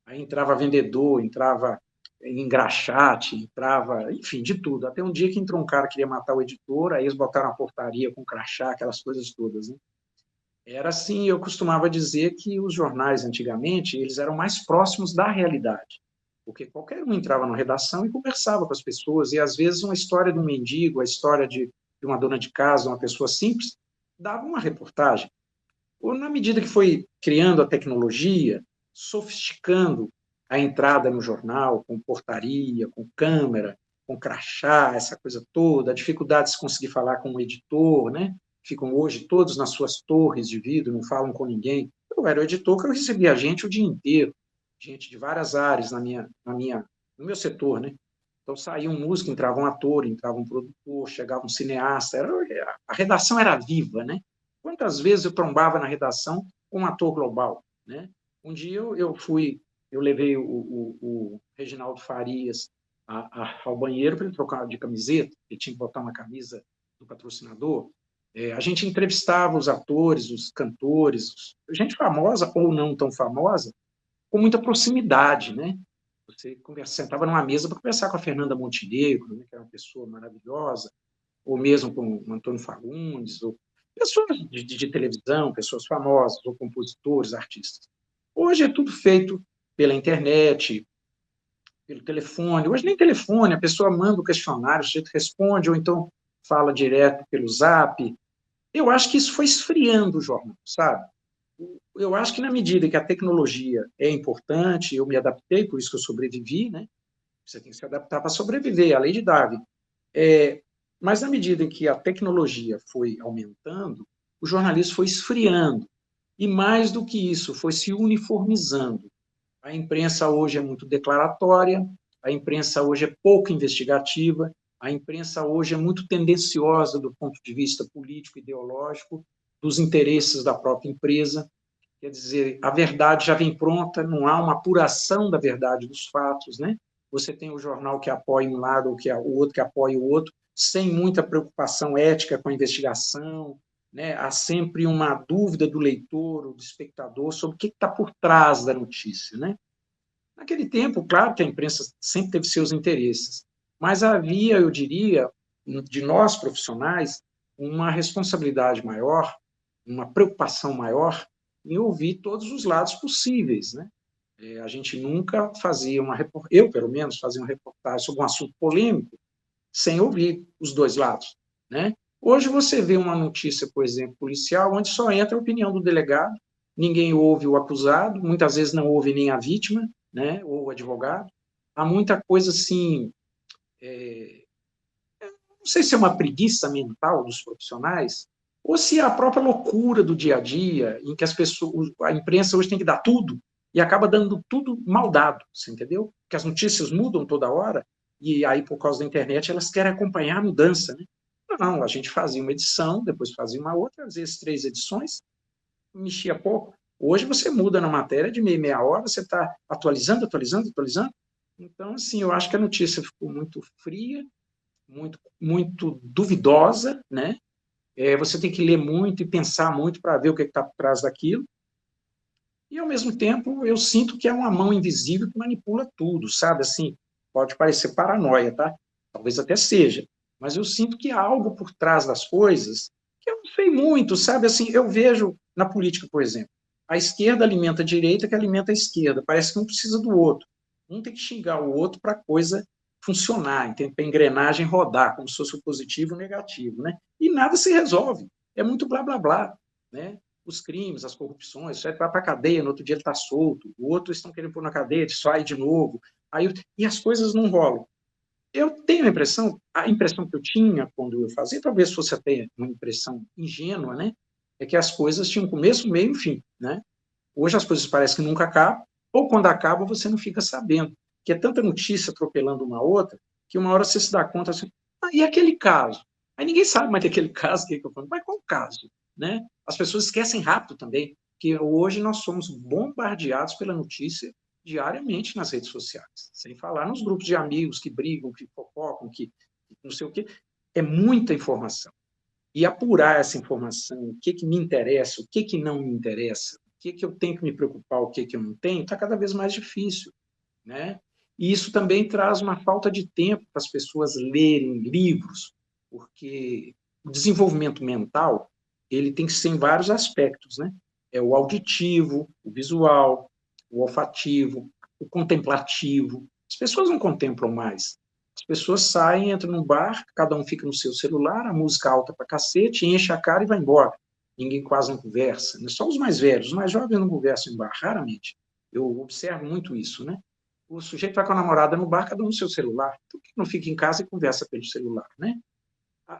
Aí entrava vendedor, entrava engraxate, entrava, enfim, de tudo. Até um dia que entrou um cara que queria matar o editor, aí eles botaram a portaria com crachá, aquelas coisas todas, né? Era assim, eu costumava dizer que os jornais, antigamente, eles eram mais próximos da realidade, porque qualquer um entrava na redação e conversava com as pessoas, e às vezes uma história de um mendigo, a história de uma dona de casa, uma pessoa simples, dava uma reportagem. Ou, na medida que foi criando a tecnologia, sofisticando a entrada no jornal, com portaria, com câmera, com crachá, essa coisa toda, a dificuldade de se conseguir falar com o editor, né? Ficam hoje todos nas suas torres de vidro, não falam com ninguém. Eu era o editor que eu recebia gente o dia inteiro, gente de várias áreas no meu setor, né? Então saía um músico, entrava um ator, entrava um produtor, chegava um cineasta, a redação era viva, né? Quantas vezes eu trombava na redação com um ator global, né? Um dia eu levei o Reginaldo Farias ao banheiro para ele trocar de camiseta, ele tinha que botar uma camisa do patrocinador. A gente entrevistava os atores, os cantores, gente famosa ou não tão famosa, com muita proximidade, né? Você sentava numa mesa para conversar com a Fernanda Montenegro, né, que era uma pessoa maravilhosa, ou mesmo com o Antônio Fagundes, ou pessoas de televisão, pessoas famosas, ou compositores, artistas. Hoje é tudo feito pela internet, pelo telefone. Hoje nem telefone, a pessoa manda o questionário, o sujeito responde, ou então fala direto pelo Zap. Eu acho que isso foi esfriando o jornal, sabe? Eu acho que na medida que a tecnologia é importante, eu me adaptei, por isso que eu sobrevivi, né? Você tem que se adaptar para sobreviver, a lei de Darwin. Mas na medida em que a tecnologia foi aumentando, o jornalismo foi esfriando. E mais do que isso, foi se uniformizando. A imprensa hoje é muito declaratória, a imprensa hoje é pouco investigativa, a imprensa hoje é muito tendenciosa do ponto de vista político, ideológico, dos interesses da própria empresa. Quer dizer, a verdade já vem pronta, não há uma apuração da verdade dos fatos, né? Você tem o jornal que apoia um lado ou o outro que apoia o outro, sem muita preocupação ética com a investigação, né? Há sempre uma dúvida do leitor ou do espectador sobre o que está por trás da notícia, né? Naquele tempo, claro que a imprensa sempre teve seus interesses, mas havia, eu diria, de nós profissionais, uma responsabilidade maior, uma preocupação maior em ouvir todos os lados possíveis, né? A gente nunca fazia eu, pelo menos, fazia uma reportagem sobre um assunto polêmico sem ouvir os dois lados, né? Hoje você vê uma notícia, por exemplo, policial, onde só entra a opinião do delegado, ninguém ouve o acusado, muitas vezes não ouve nem a vítima, né, ou o advogado. Há muita coisa assim, não sei se é uma preguiça mental dos profissionais, ou se é a própria loucura do dia a dia, em que as pessoas, a imprensa hoje tem que dar tudo, e acaba dando tudo mal dado, você entendeu? Porque as notícias mudam toda hora, e aí, por causa da internet, elas querem acompanhar a mudança, né? Não, a gente fazia uma edição, depois fazia uma outra, às vezes 3 edições, mexia pouco. Hoje você muda na matéria de meia hora, você está atualizando. Então, assim, eu acho que a notícia ficou muito fria, muito duvidosa, né? Você tem que ler muito e pensar muito para ver o que está por trás daquilo. E, ao mesmo tempo, eu sinto que é uma mão invisível que manipula tudo, sabe? Assim, pode parecer paranoia, tá? Talvez até seja. Mas eu sinto que há algo por trás das coisas que eu não sei muito, sabe? Assim, eu vejo na política, por exemplo, a esquerda alimenta a direita que alimenta a esquerda. Parece que um precisa do outro. Um tem que xingar o outro para a coisa funcionar, para a engrenagem rodar, como se fosse o positivo e o negativo, né? E nada se resolve. É muito blá, blá, blá, né? Os crimes, as corrupções, você vai para a cadeia, no outro dia ele está solto, o outro estão querendo pôr na cadeia, ele sai de novo, e as coisas não rolam. Eu tenho a impressão que eu tinha quando eu fazia, talvez fosse até uma impressão ingênua, né? É que as coisas tinham começo, meio e fim, né? Hoje as coisas parecem que nunca acabam, ou quando acabam você não fica sabendo, que é tanta notícia atropelando uma outra, que uma hora você se dá conta assim, e aquele caso? Aí ninguém sabe mais daquele caso, que eu falo, mas qual caso? Né? As pessoas esquecem rápido também, que hoje nós somos bombardeados pela notícia diariamente nas redes sociais, sem falar nos grupos de amigos que brigam, que fofocam, que não sei o quê. É muita informação. E apurar essa informação, o que me interessa, o que não me interessa, o que eu tenho que me preocupar, o que eu não tenho, está cada vez mais difícil, né? E isso também traz uma falta de tempo para as pessoas lerem livros, porque o desenvolvimento mental ele tem que ser em vários aspectos, né? É o auditivo, o visual, o olfativo, o contemplativo. As pessoas não contemplam mais. As pessoas saem, entram num bar, cada um fica no seu celular, a música alta pra cacete, enche a cara e vai embora. Ninguém quase não conversa. Só os mais velhos, os mais jovens não conversam em bar, raramente. Eu observo muito isso, né? O sujeito vai com a namorada no bar, cada um no seu celular. Então, por que não fica em casa e conversa pelo celular, né?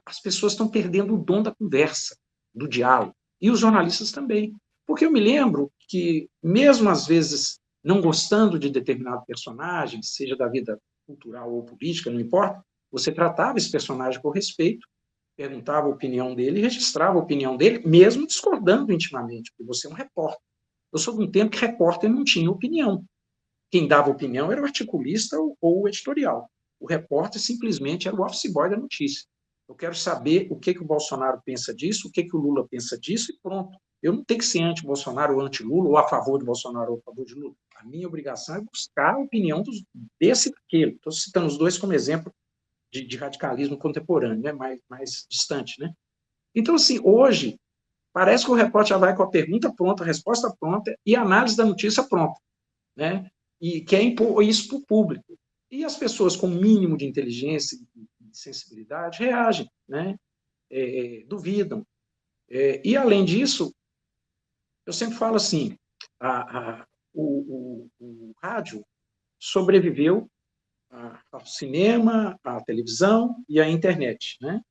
As pessoas estão perdendo o dom da conversa, do diálogo. E os jornalistas também. Porque eu me lembro que, mesmo às vezes não gostando de determinado personagem, seja da vida cultural ou política, não importa, você tratava esse personagem com respeito, perguntava a opinião dele e registrava a opinião dele, mesmo discordando intimamente, porque você é um repórter. Eu sou de um tempo que repórter não tinha opinião. Quem dava opinião era o articulista ou o editorial. O repórter simplesmente era o office boy da notícia. Eu quero saber o que o Bolsonaro pensa disso, o que o Lula pensa disso e pronto. Eu não tenho que ser anti-Bolsonaro ou anti-Lula, ou a favor de Bolsonaro ou a favor de Lula. A minha obrigação é buscar a opinião desse e daquele. Estou citando os dois como exemplo de radicalismo contemporâneo, né? mais distante. Né? Então, assim, hoje, parece que o repórter já vai com a pergunta pronta, a resposta pronta e a análise da notícia pronta. Né? E quer impor isso para o público. E as pessoas com mínimo de inteligência e sensibilidade reagem, né? Duvidam. E, além disso, eu sempre falo assim, o rádio sobreviveu ao cinema, à televisão e à internet, né?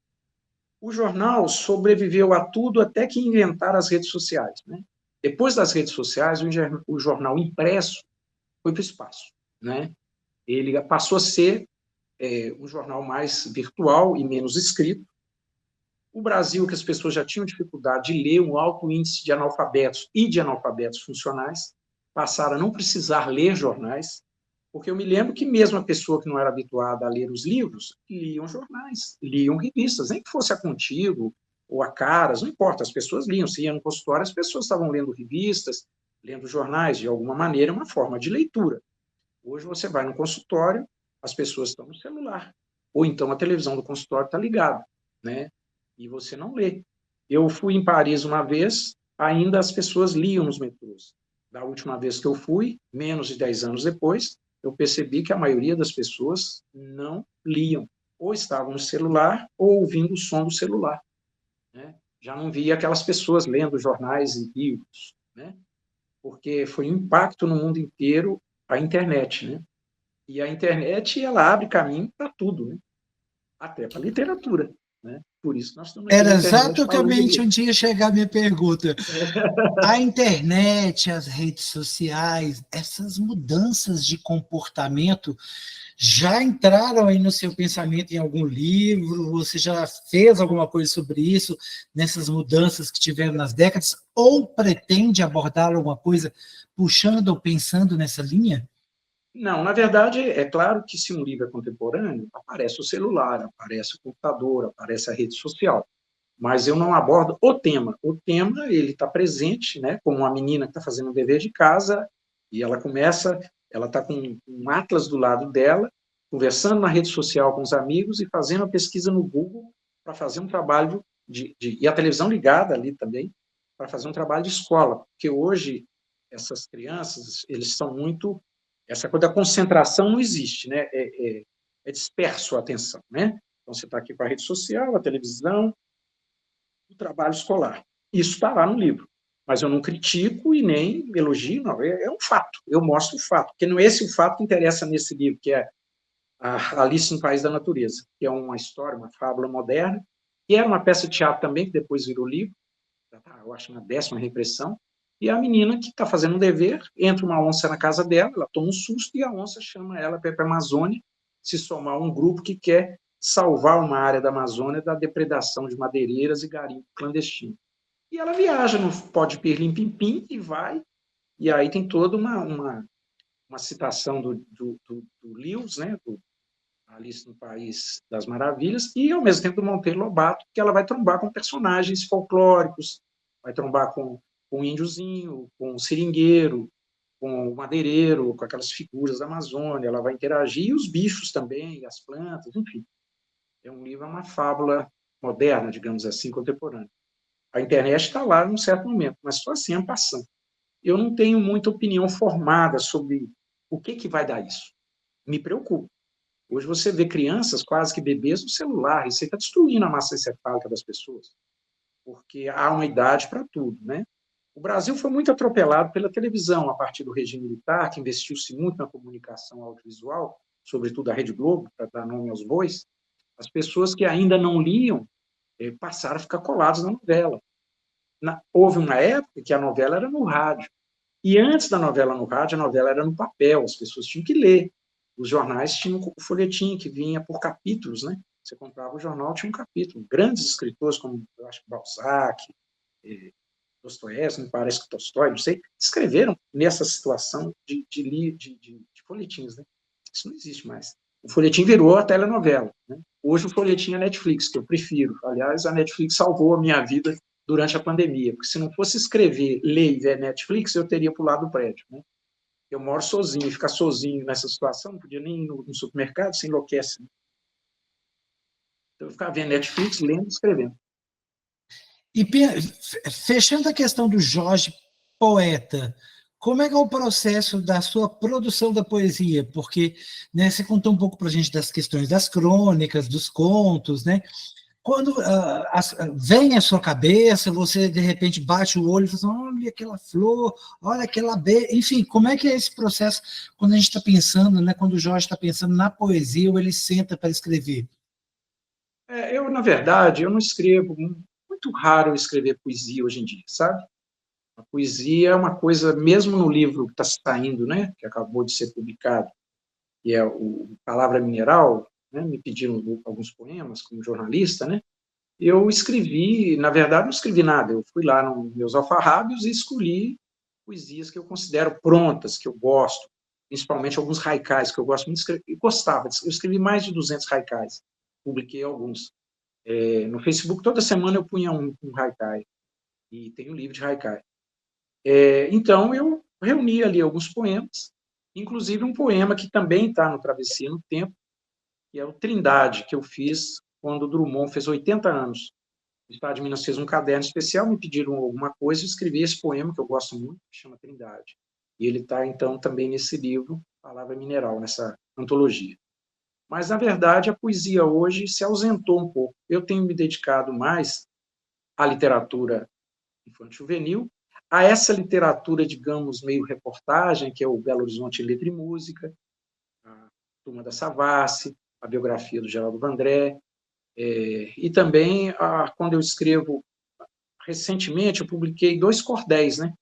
O jornal sobreviveu a tudo até que inventaram as redes sociais, né? Depois das redes sociais, o jornal impresso foi para o espaço, né? Ele passou a ser um jornal mais virtual e menos escrito. O Brasil, que as pessoas já tinham dificuldade de ler, um alto índice de analfabetos e de analfabetos funcionais, passaram a não precisar ler jornais, porque eu me lembro que mesmo a pessoa que não era habituada a ler os livros, liam jornais, liam revistas, nem que fosse a Contigo ou a Caras, não importa, as pessoas liam, se iam no consultório, as pessoas estavam lendo revistas, lendo jornais, de alguma maneira, uma forma de leitura. Hoje você vai no consultório, as pessoas estão no celular, ou então a televisão do consultório está ligada, né? E você não lê. Eu fui em Paris uma vez, ainda as pessoas liam nos metrôs. Da última vez que eu fui, menos de 10 anos depois, eu percebi que a maioria das pessoas não liam, ou estavam no celular, ou ouvindo o som do celular. Né? Já não via aquelas pessoas lendo jornais e livros, né? Porque foi um impacto no mundo inteiro a internet, né? E a internet, ela abre caminho para tudo, né? Até para a literatura, né? Por isso nós estamos aqui Era na internet falando de exatamente livro. onde ia chegar a minha pergunta. A internet, as redes sociais, essas mudanças de comportamento já entraram aí no seu pensamento em algum livro? Você já fez alguma coisa sobre isso, nessas mudanças que tiveram nas décadas? Ou pretende abordar alguma coisa puxando ou pensando nessa linha? Não, na verdade, é claro que se um livro é contemporâneo, aparece o celular, aparece o computador, aparece a rede social, mas eu não abordo o tema. O tema, ele está presente, né, como uma menina que está fazendo um dever de casa, e ela está com um atlas do lado dela, conversando na rede social com os amigos e fazendo a pesquisa no Google para fazer um trabalho e a televisão ligada ali também, para fazer um trabalho de escola, porque hoje essas crianças, eles são muito, essa coisa da concentração não existe, né? É disperso a atenção, né? Então, você está aqui com a rede social, a televisão, o trabalho escolar. Isso está lá no livro. Mas eu não critico e nem elogio, não. É um fato. Eu mostro o fato. Porque não é esse o fato que interessa nesse livro, que é a Alice no País da Natureza, que é uma história, uma fábula moderna, que era uma peça de teatro também, que depois virou livro, eu acho na 10ª reimpressão, e a menina que está fazendo um dever, entra uma onça na casa dela, ela toma um susto e a onça chama ela para ir para a Amazônia se somar a um grupo que quer salvar uma área da Amazônia da depredação de madeireiras e garimpo clandestino. E ela viaja no pó de pirlim-pim-pim e vai, e aí tem toda uma citação do Lewis, né, do Alice no País das Maravilhas, e ao mesmo tempo do Monteiro Lobato, que ela vai trombar com personagens folclóricos, vai trombar com o índiozinho, com o seringueiro, com o madeireiro, com aquelas figuras da Amazônia, ela vai interagir, e os bichos também, as plantas, enfim. É um livro, é uma fábula moderna, digamos assim, contemporânea. A internet está lá num certo momento, mas só assim, en passant. Eu não tenho muita opinião formada sobre o que vai dar isso. Me preocupa. Hoje você vê crianças, quase que bebês, no celular, isso está destruindo a massa encefálica das pessoas, porque há uma idade para tudo, né? O Brasil foi muito atropelado pela televisão, a partir do regime militar, que investiu-se muito na comunicação audiovisual, sobretudo a Rede Globo, para dar nome aos bois. As pessoas que ainda não liam passaram a ficar coladas na novela. Houve uma época que a novela era no rádio, e antes da novela no rádio, a novela era no papel, as pessoas tinham que ler. Os jornais tinham o folhetim que vinha por capítulos, né? Você comprava o jornal, tinha um capítulo. Grandes escritores, como eu acho que Balzac, Dostoiévski, me parece que Tolstói, não sei, escreveram nessa situação de folhetins, né? Isso não existe mais. O folhetim virou a telenovela, né? Hoje o folhetim é Netflix, que eu prefiro. Aliás, a Netflix salvou a minha vida durante a pandemia, porque se não fosse escrever, ler e ver Netflix, eu teria pulado o prédio, né? Eu moro sozinho, ficar sozinho nessa situação, não podia nem ir no supermercado, se enlouquece. Né? Então, eu ficava vendo Netflix, lendo e escrevendo. E fechando a questão do Jorge poeta, como é que é o processo da sua produção da poesia? Porque, né, você contou um pouco para a gente das questões das crônicas, dos contos, né? Quando vem à sua cabeça, você de repente bate o olho e fala assim, olha aquela flor, olha aquela abelha, enfim, como é que é esse processo quando a gente está pensando, né, quando o Jorge está pensando na poesia ou ele senta para escrever? Eu, na verdade, eu não escrevo, muito raro eu escrever poesia hoje em dia, sabe? A poesia é uma coisa, mesmo no livro que está saindo, né, que acabou de ser publicado, que é o Palavra Mineral, né, me pediram alguns poemas como jornalista, né, eu escrevi, na verdade, não escrevi nada, eu fui lá nos meus alfarrábios e escolhi poesias que eu considero prontas, que eu gosto, principalmente alguns haikais, que eu gosto muito de escrever, eu gostava, eu escrevi mais de 200 haikais, publiquei alguns. No Facebook, toda semana eu punha um haikai, e tem um livro de haikai. Então, eu reuni ali alguns poemas, inclusive um poema que também está no Travessia no Tempo, que é o Trindade, que eu fiz quando o Drummond fez 80 anos. O Estado de Minas fez um caderno especial, me pediram alguma coisa, eu escrevi esse poema, que eu gosto muito, que chama Trindade. E ele está, então, também nesse livro, Palavra Mineral, nessa antologia. Mas, na verdade, a poesia hoje se ausentou um pouco. Eu tenho me dedicado mais à literatura infanto-juvenil, a essa literatura, digamos, meio reportagem, que é o Belo Horizonte Letra e Música, a Turma da Savassi, a biografia do Geraldo Vandré, e também, quando eu escrevo, recentemente, eu publiquei 2 cordéis, né,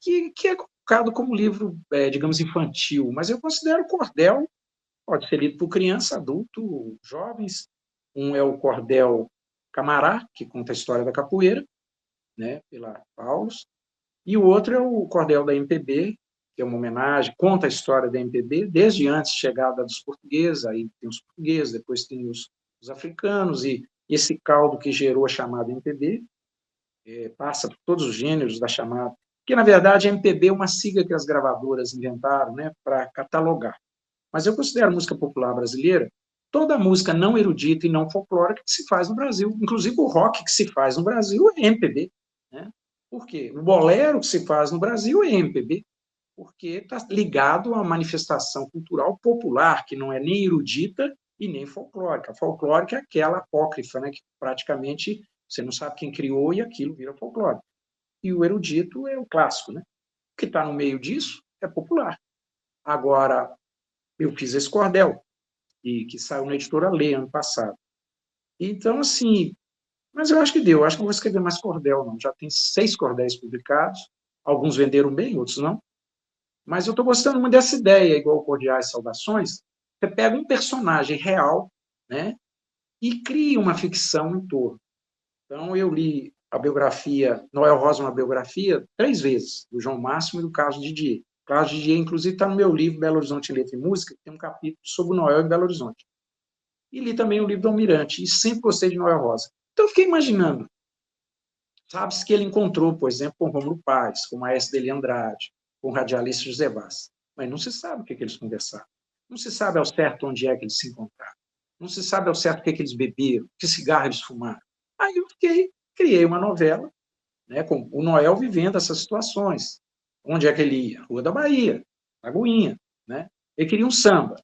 que é colocado como livro, digamos, infantil, mas eu considero cordel, pode ser lido por criança, adulto, jovens. Um é o cordel Camará, que conta a história da capoeira, né, pela Paulus, e o outro é o cordel da MPB, que é uma homenagem, conta a história da MPB, desde antes da chegada dos portugueses, aí tem os portugueses, depois tem os africanos, e esse caldo que gerou a chamada MPB, passa por todos os gêneros da chamada, porque, na verdade, a MPB é uma sigla que as gravadoras inventaram, né, para catalogar. Mas eu considero música popular brasileira toda música não erudita e não folclórica que se faz no Brasil. Inclusive o rock que se faz no Brasil é MPB. Né? Por quê? O bolero que se faz no Brasil é MPB, porque está ligado a uma manifestação cultural popular, que não é nem erudita e nem folclórica. A folclórica é aquela apócrifa, né, que praticamente você não sabe quem criou e aquilo vira folclore. E o erudito é o clássico. Né? O que está no meio disso é popular. Agora, eu fiz esse cordel, que saiu na editora Lê ano passado. Então, assim, mas eu acho que deu, eu acho que não vou escrever mais cordel, não. Já tem 6 cordéis publicados, alguns venderam bem, outros não. Mas eu estou gostando muito dessa ideia, igual Cordiais e Saudações. Você pega um personagem real, né, e cria uma ficção em torno. Então, eu li a biografia, Noel Rosa, uma biografia, 3 vezes, do João Máximo e do Carlos Didier. O Carlos Didier, inclusive, está no meu livro Belo Horizonte Letra e Música, que tem um capítulo sobre o Noel em Belo Horizonte. E li também o livro do Almirante, e sempre gostei de Noel Rosa. Então, eu fiquei imaginando, sabe-se que ele encontrou, por exemplo, com Rômulo Paz, com o maestro Deli Andrade, com o radialista José Vaz. Mas não se sabe o que eles conversaram. Não se sabe ao certo onde é que eles se encontraram. Não se sabe ao certo o que eles beberam, que cigarro eles fumaram. Aí eu criei uma novela, né, com o Noel vivendo essas situações. Onde é que ele ia? Rua da Bahia, Lagoinha. Né? Ele queria um samba,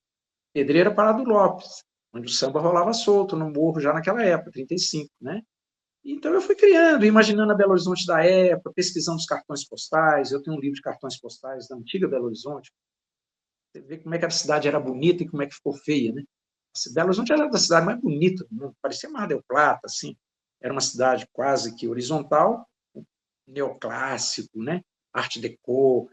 Pedreira Parado Lopes, onde o samba rolava solto no morro já naquela época, 35, né? Então eu fui criando, imaginando a Belo Horizonte da época, pesquisando os cartões postais. Eu tenho um livro de cartões postais da antiga Belo Horizonte. Você vê como é que a cidade era bonita e como é que ficou feia, né? Belo Horizonte era a cidade mais bonita do mundo, parecia Mar del Plata, assim. Era uma cidade quase que horizontal, neoclássico, né? Arte déco,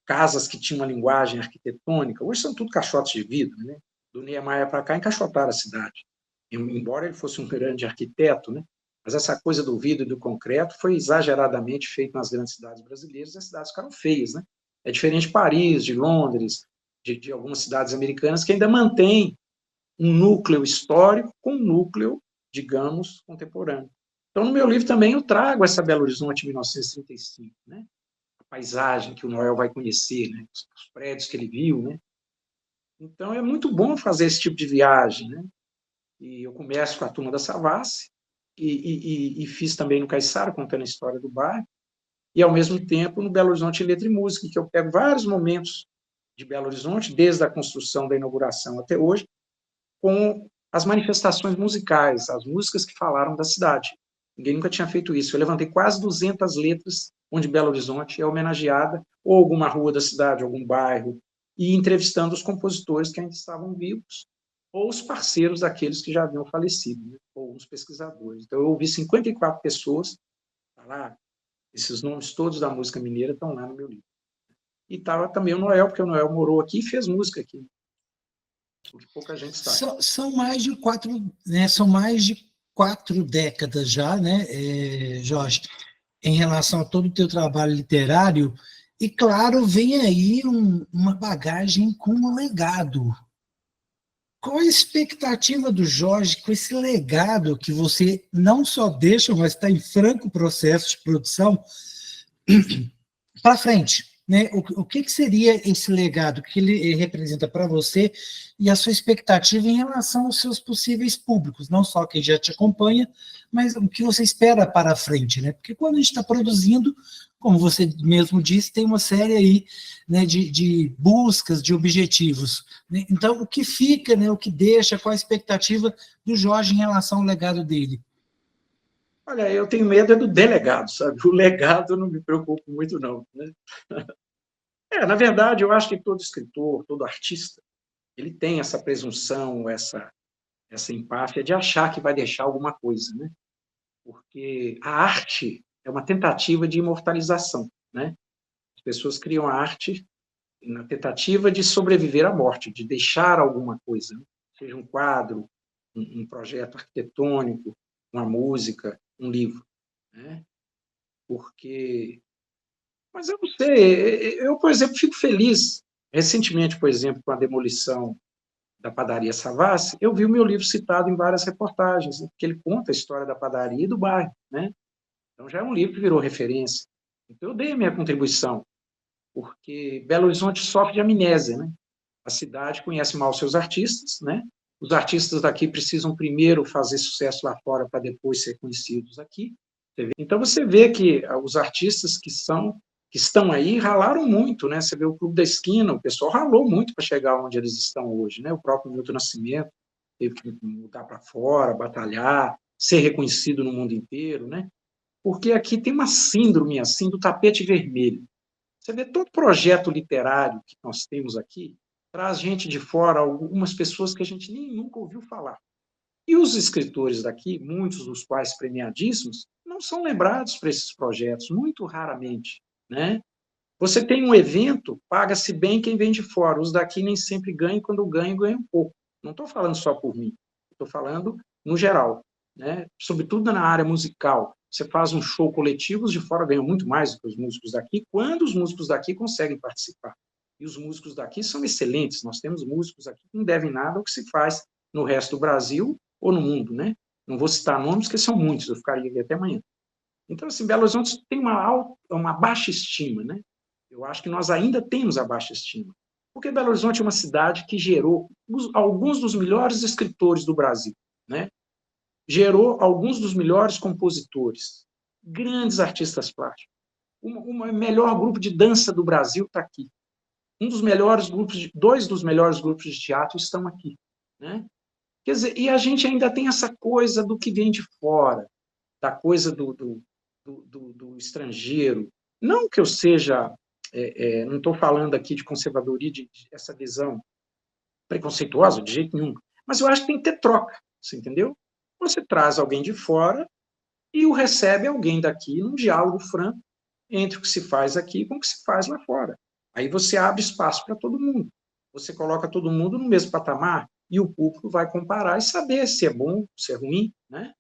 casas que tinham uma linguagem arquitetônica. Hoje são tudo caixotes de vidro, né? Do Niemeyer para cá, encaixotaram a cidade. Embora ele fosse um grande arquiteto, né? Mas essa coisa do vidro e do concreto foi exageradamente feita nas grandes cidades brasileiras, e as cidades ficaram feias, né? É diferente de Paris, de Londres, de algumas cidades americanas que ainda mantêm um núcleo histórico com um núcleo, digamos, contemporâneo. Então, no meu livro também eu trago essa Belo Horizonte 1935, né? A paisagem que o Noel vai conhecer, né? Os prédios que ele viu, né? Então, é muito bom fazer esse tipo de viagem, né? E eu começo com a Turma da Savassi, e fiz também no Caiçara, contando a história do bairro, e, ao mesmo tempo, no Belo Horizonte Letra e Música, que eu pego vários momentos de Belo Horizonte, desde a construção da inauguração até hoje, com as manifestações musicais, as músicas que falaram da cidade. Ninguém nunca tinha feito isso. Eu levantei quase 200 letras onde Belo Horizonte é homenageada, ou alguma rua da cidade, algum bairro, e entrevistando os compositores que ainda estavam vivos, ou os parceiros daqueles que já haviam falecido, né? Ou os pesquisadores. Então, eu ouvi 54 pessoas falar, esses nomes todos da música mineira estão lá no meu livro. E estava também o Noel, porque o Noel morou aqui e fez música aqui, porque pouca gente sabe. São mais de 4, né, são mais de 4 décadas já, né, Jorge, em relação a todo o teu trabalho literário, e claro, vem aí uma bagagem com um legado. Qual a expectativa do Jorge com esse legado que você não só deixa, mas está em franco processo de produção para frente? Né? O que seria esse legado? O que ele representa para você e a sua expectativa em relação aos seus possíveis públicos? Não só quem já te acompanha, mas o que você espera para frente? Né? Porque quando a gente está produzindo, como você mesmo disse, tem uma série aí, né, de buscas, de objetivos. Né? Então, o que fica, né, o que deixa, qual a expectativa do Jorge em relação ao legado dele? Olha, eu tenho medo do delegado, sabe? O legado não me preocupa muito, não. Né? Na verdade, eu acho que todo escritor, todo artista, ele tem essa presunção, essa empáfia de achar que vai deixar alguma coisa, né? Porque a arte é uma tentativa de imortalização, né? As pessoas criam a arte na tentativa de sobreviver à morte, de deixar alguma coisa, né? Seja um quadro, um projeto arquitetônico, uma música, um livro, né? Porque Mas eu não sei, eu, por exemplo, fico feliz. Recentemente, por exemplo, com a demolição da padaria Savassi, eu vi o meu livro citado em várias reportagens, né, porque ele conta a história da padaria e do bairro, né? Então já é um livro que virou referência. Então eu dei a minha contribuição, porque Belo Horizonte sofre de amnésia, né? A cidade conhece mal seus artistas, né? Os artistas daqui precisam primeiro fazer sucesso lá fora para depois ser conhecidos aqui. Então você vê que os artistas que estão aí ralaram muito, né? Você vê o Clube da Esquina, o pessoal ralou muito para chegar onde eles estão hoje, né? O próprio Milton Nascimento teve que mudar para fora, batalhar, ser reconhecido no mundo inteiro, né? Porque aqui tem uma síndrome assim do tapete vermelho. Você vê todo projeto literário que nós temos aqui, traz gente de fora, algumas pessoas que a gente nem nunca ouviu falar. E os escritores daqui, muitos dos quais premiadíssimos, não são lembrados para esses projetos, muito raramente, né? Você tem um evento, paga-se bem quem vem de fora. Os daqui nem sempre ganham, quando ganham, ganham pouco. Não estou falando só por mim, estou falando no geral, né? Sobretudo na área musical. Você faz um show coletivo, os de fora ganham muito mais do que os músicos daqui, quando os músicos daqui conseguem participar. E os músicos daqui são excelentes. Nós temos músicos aqui que não devem nada ao que se faz no resto do Brasil ou no mundo, né? Não vou citar nomes, porque são muitos, eu ficaria aqui até amanhã. Então, assim, Belo Horizonte tem uma baixa estima, né? Eu acho que nós ainda temos a baixa estima. Porque Belo Horizonte é uma cidade que gerou alguns dos melhores escritores do Brasil, né? Gerou alguns dos melhores compositores, grandes artistas plásticos. O melhor grupo de dança do Brasil está aqui. Dois dos melhores grupos de teatro estão aqui, né? Quer dizer, e a gente ainda tem essa coisa do que vem de fora, da coisa do estrangeiro. Não que eu seja, não estou falando aqui de conservadoria, de essa visão preconceituosa, de jeito nenhum, mas eu acho que tem que ter troca, você entendeu? Você traz alguém de fora e o recebe alguém daqui num diálogo franco entre o que se faz aqui com o que se faz lá fora. Aí você abre espaço para todo mundo. Você coloca todo mundo no mesmo patamar e o público vai comparar e saber se é bom, se é ruim, né?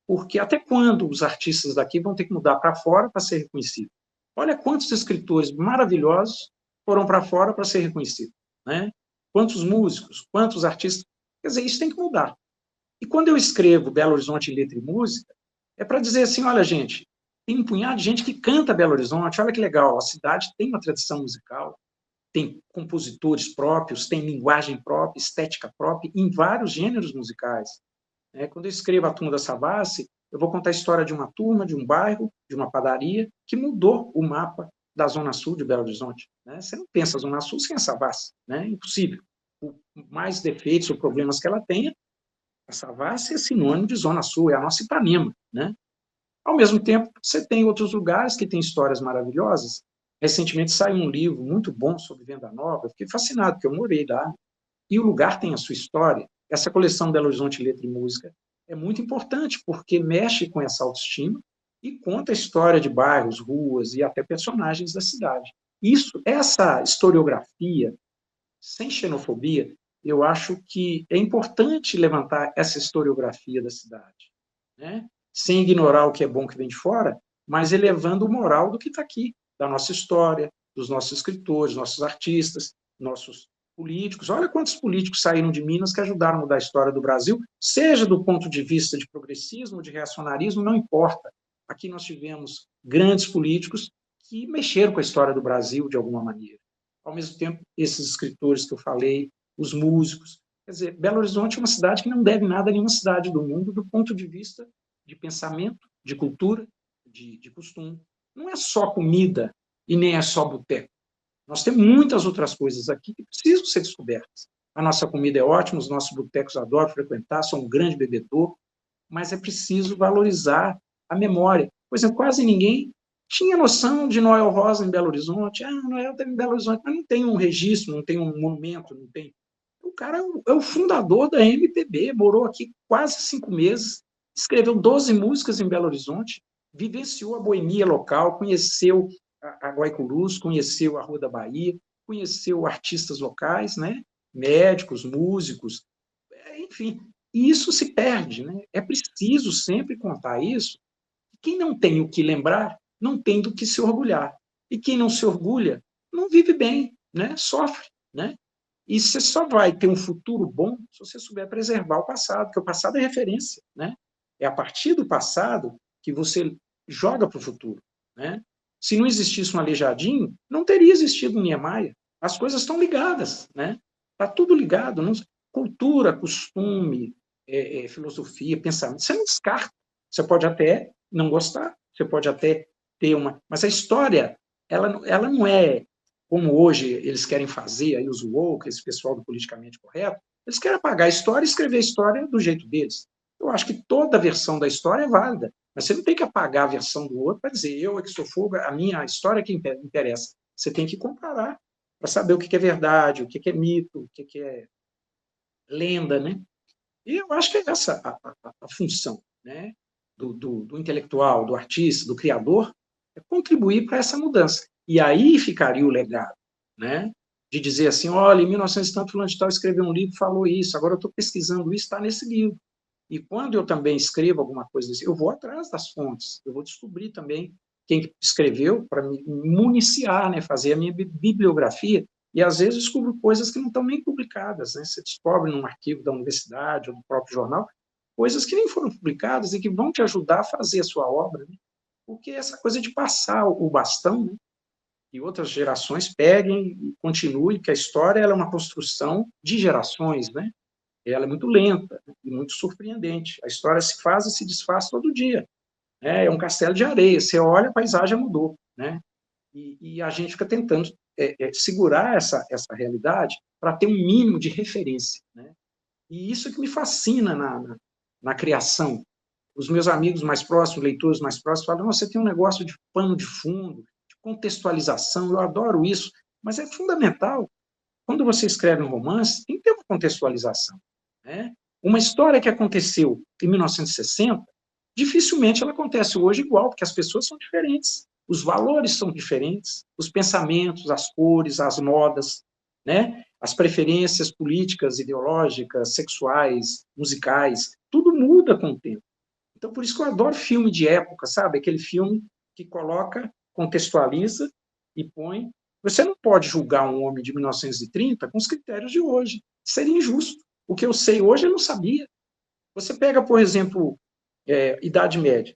Porque até quando os artistas daqui vão ter que mudar para fora para ser reconhecidos? Olha quantos escritores maravilhosos foram para fora para ser reconhecidos, né? Quantos músicos, quantos artistas. Quer dizer, isso tem que mudar. E quando eu escrevo Belo Horizonte em Letra e Música, é para dizer assim, olha, gente, tem um punhado de gente que canta Belo Horizonte, olha que legal, a cidade tem uma tradição musical, tem compositores próprios, tem linguagem própria, estética própria, em vários gêneros musicais. Quando eu escrevo A Turma da Savassi, eu vou contar a história de uma turma, de um bairro, de uma padaria, que mudou o mapa da Zona Sul de Belo Horizonte. Você não pensa a Zona Sul sem a Savassi, né? Impossível. Por mais defeitos ou problemas que ela tenha, a Savassi é sinônimo de Zona Sul, é a nossa Ipanema, né? Ao mesmo tempo, você tem outros lugares que têm histórias maravilhosas. Recentemente saiu um livro muito bom sobre Venda Nova, eu fiquei fascinado, porque eu morei lá, e o lugar tem a sua história. Essa coleção Belo Horizonte Letra e Música é muito importante, porque mexe com essa autoestima e conta a história de bairros, ruas e até personagens da cidade. Essa historiografia, sem xenofobia, eu acho que é importante levantar essa historiografia da cidade, né? Sem ignorar o que é bom que vem de fora, mas elevando o moral do que está aqui, da nossa história, dos nossos escritores, nossos artistas, nossos políticos. Olha quantos políticos saíram de Minas que ajudaram a mudar a história do Brasil, seja do ponto de vista de progressismo, de reacionarismo, não importa. Aqui nós tivemos grandes políticos que mexeram com a história do Brasil de alguma maneira. Ao mesmo tempo, esses escritores que eu falei, os músicos. Quer dizer, Belo Horizonte é uma cidade que não deve nada a nenhuma cidade do mundo do ponto de vista de pensamento, de cultura, de costume. Não é só comida e nem é só boteco. Nós temos muitas outras coisas aqui que precisam ser descobertas. A nossa comida é ótima, os nossos botecos adoro frequentar, sou um grande bebedor, mas é preciso valorizar a memória. Por exemplo, quase ninguém tinha noção de Noel Rosa em Belo Horizonte. Noel está em Belo Horizonte, mas não tem um registro, não tem um monumento, não tem. O cara é o fundador da MPB, morou aqui quase 5 meses, escreveu 12 músicas em Belo Horizonte, vivenciou a boemia local, conheceu a Guaicurus, conheceu a Rua da Bahia, conheceu artistas locais, né? Médicos, músicos, enfim. E isso se perde, né? É preciso sempre contar isso. Quem não tem o que lembrar, não tem do que se orgulhar. E quem não se orgulha não vive bem, né? Sofre, né? E você só vai ter um futuro bom se você souber preservar o passado, porque o passado é referência, né? É a partir do passado que você joga para o futuro, né? Se não existisse um Aleijadinho, não teria existido um Niemeyer. As coisas estão ligadas, né? Está tudo ligado. Não... Cultura, costume, filosofia, pensamento, você não descarta. Você pode até não gostar, você pode até ter uma... Mas a história, ela não é como hoje eles querem fazer, aí os woke, esse pessoal do politicamente correto, eles querem apagar a história e escrever a história do jeito deles. Eu acho que toda versão da história é válida, mas você não tem que apagar a versão do outro para dizer eu é que sou fogo, a minha história é que interessa. Você tem que comparar para saber o que é verdade, o que é mito, o que é lenda, né? E eu acho que é essa a função, né? Do intelectual, do artista, do criador, é contribuir para essa mudança. E aí ficaria o legado, né? De dizer assim, olha, em 1900 e tanto, fulano de tal escreveu um livro, falou isso, agora eu estou pesquisando isso, está nesse livro. E quando eu também escrevo alguma coisa desse, eu vou atrás das fontes, eu vou descobrir também quem escreveu para me municiar, né? Fazer a minha bibliografia, e às vezes descubro coisas que não estão nem publicadas, né? Você descobre num arquivo da universidade ou do próprio jornal, coisas que nem foram publicadas e que vão te ajudar a fazer a sua obra, né? Porque essa coisa de passar o bastão, né? E outras gerações peguem e continuem, porque a história ela é uma construção de gerações, né? Ela é muito lenta, né? E muito surpreendente. A história se faz e se desfaz todo dia, né? É um castelo de areia, você olha, a paisagem mudou, né? E a gente fica tentando segurar essa realidade para ter um mínimo de referência, né? E isso que me fascina na criação. Os meus amigos mais próximos, leitores mais próximos, falam, você tem um negócio de pano de fundo, de contextualização, eu adoro isso, mas é fundamental. Quando você escreve um romance, tem que ter uma contextualização, né? Uma história que aconteceu em 1960, dificilmente ela acontece hoje igual, porque as pessoas são diferentes, os valores são diferentes, os pensamentos, as cores, as modas, né? As preferências políticas, ideológicas, sexuais, musicais, tudo muda com o tempo. Então, por isso que eu adoro filme de época, sabe? Aquele filme que coloca, contextualiza e põe. Você não pode julgar um homem de 1930 com os critérios de hoje. Seria injusto. O que eu sei hoje, eu não sabia. Você pega, por exemplo, Idade Média.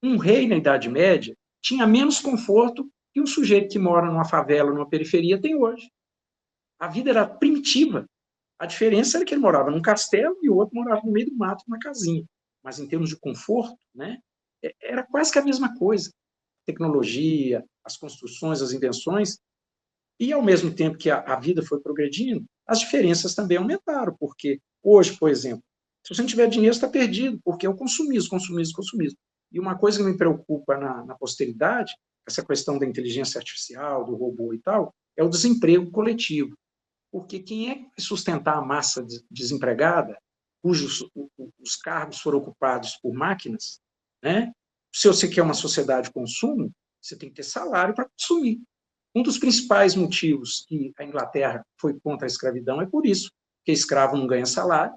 Um rei na Idade Média tinha menos conforto que um sujeito que mora numa favela, numa periferia, tem hoje. A vida era primitiva. A diferença era que ele morava num castelo e o outro morava no meio do mato, numa casinha. Mas em termos de conforto, né, era quase que a mesma coisa. Tecnologia, as construções, as invenções, e ao mesmo tempo que a vida foi progredindo, as diferenças também aumentaram, porque hoje, por exemplo, se você não tiver dinheiro, você está perdido, porque é o consumismo, consumismo, consumismo. E uma coisa que me preocupa na posteridade, essa questão da inteligência artificial, do robô e tal, é o desemprego coletivo. Porque quem é que vai sustentar a massa desempregada, cujos os cargos foram ocupados por máquinas, né? Se você quer uma sociedade de consumo, você tem que ter salário para consumir. Um dos principais motivos que a Inglaterra foi contra a escravidão é por isso, porque escravo não ganha salário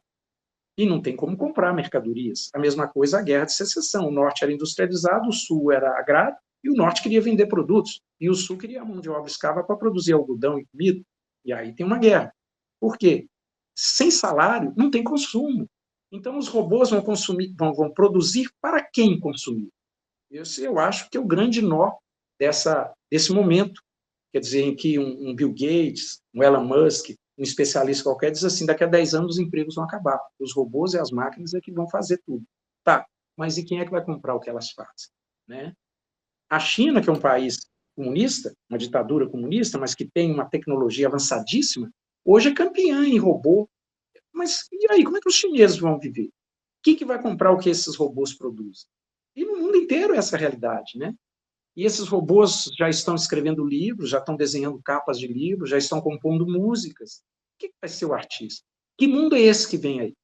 e não tem como comprar mercadorias. A mesma coisa a Guerra de Secessão. O Norte era industrializado, o Sul era agrário, e o Norte queria vender produtos, e o Sul queria a mão de obra escrava para produzir algodão e comida. E aí tem uma guerra. Por quê? Sem salário, não tem consumo. Então, os robôs vão consumir, vão produzir para quem consumir? Esse eu acho que é o grande nó desse momento. Quer dizer, em que um Bill Gates, um Elon Musk, um especialista qualquer diz assim, daqui a 10 anos os empregos vão acabar, os robôs e as máquinas é que vão fazer tudo. Tá, mas e quem é que vai comprar o que elas fazem? Né? A China, que é um país comunista, uma ditadura comunista, mas que tem uma tecnologia avançadíssima, hoje é campeã em robô. Mas e aí, como é que os chineses vão viver? Quem que vai comprar o que esses robôs produzem? E no mundo inteiro é essa realidade, né? E esses robôs já estão escrevendo livros, já estão desenhando capas de livros, já estão compondo músicas. O que vai ser o artista? Que mundo é esse que vem aí?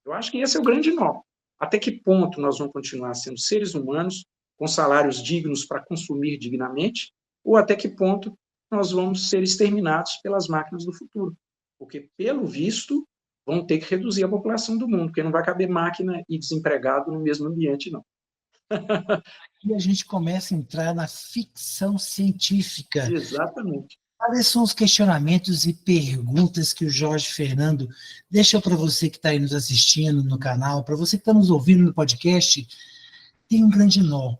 Eu acho que esse é o grande nó. Até que ponto nós vamos continuar sendo seres humanos com salários dignos para consumir dignamente, ou até que ponto nós vamos ser exterminados pelas máquinas do futuro? Porque, pelo visto, vão ter que reduzir a população do mundo, porque não vai caber máquina e desempregado no mesmo ambiente, não. E a gente começa a entrar na ficção científica. Exatamente. Quais são os questionamentos e perguntas que o Jorge Fernando deixa para você que está aí nos assistindo no canal, para você que está nos ouvindo no podcast? Tem um grande nó.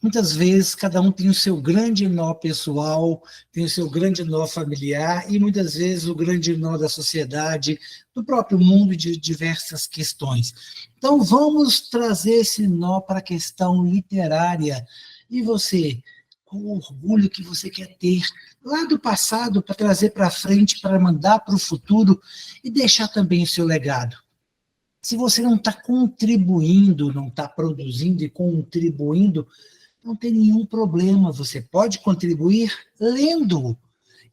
Muitas vezes, cada um tem o seu grande nó pessoal, tem o seu grande nó familiar e, muitas vezes, o grande nó da sociedade, do próprio mundo, de diversas questões. Então, vamos trazer esse nó para a questão literária. E você, com o orgulho que você quer ter lá do passado, para trazer para frente, para mandar para o futuro e deixar também o seu legado. Se você não está contribuindo, não está produzindo e contribuindo, não tem nenhum problema, você pode contribuir lendo.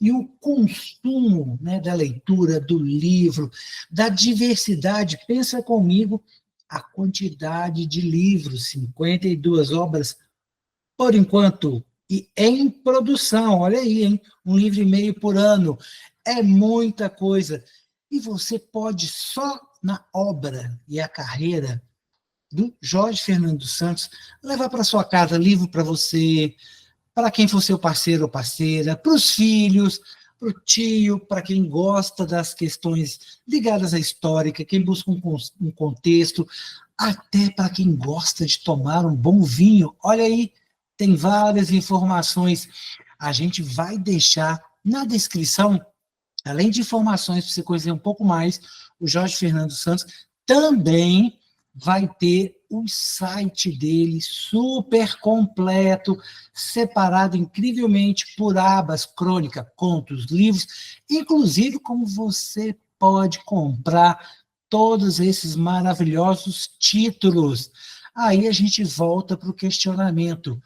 E o consumo, né, da leitura, do livro, da diversidade, pensa comigo a quantidade de livros, 52 obras, por enquanto, e em produção, olha aí, hein? 1,5 livro por ano, é muita coisa. E você pode, só na obra e a carreira do Jorge Fernando Santos, levar para sua casa livro para você, para quem for seu parceiro ou parceira, para os filhos, para o tio, para quem gosta das questões ligadas à histórica, quem busca um contexto, até para quem gosta de tomar um bom vinho. Olha aí, tem várias informações. A gente vai deixar na descrição, além de informações para você conhecer um pouco mais, o Jorge Fernando Santos também vai ter o site dele super completo, separado incrivelmente por abas, crônica, contos, livros, inclusive como você pode comprar todos esses maravilhosos títulos. Aí a gente volta para o questionamento.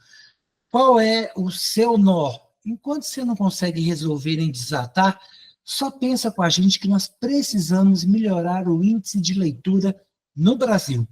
Qual é o seu nó? Enquanto você não consegue resolver nem desatar, só pensa com a gente que nós precisamos melhorar o índice de leitura no Brasil.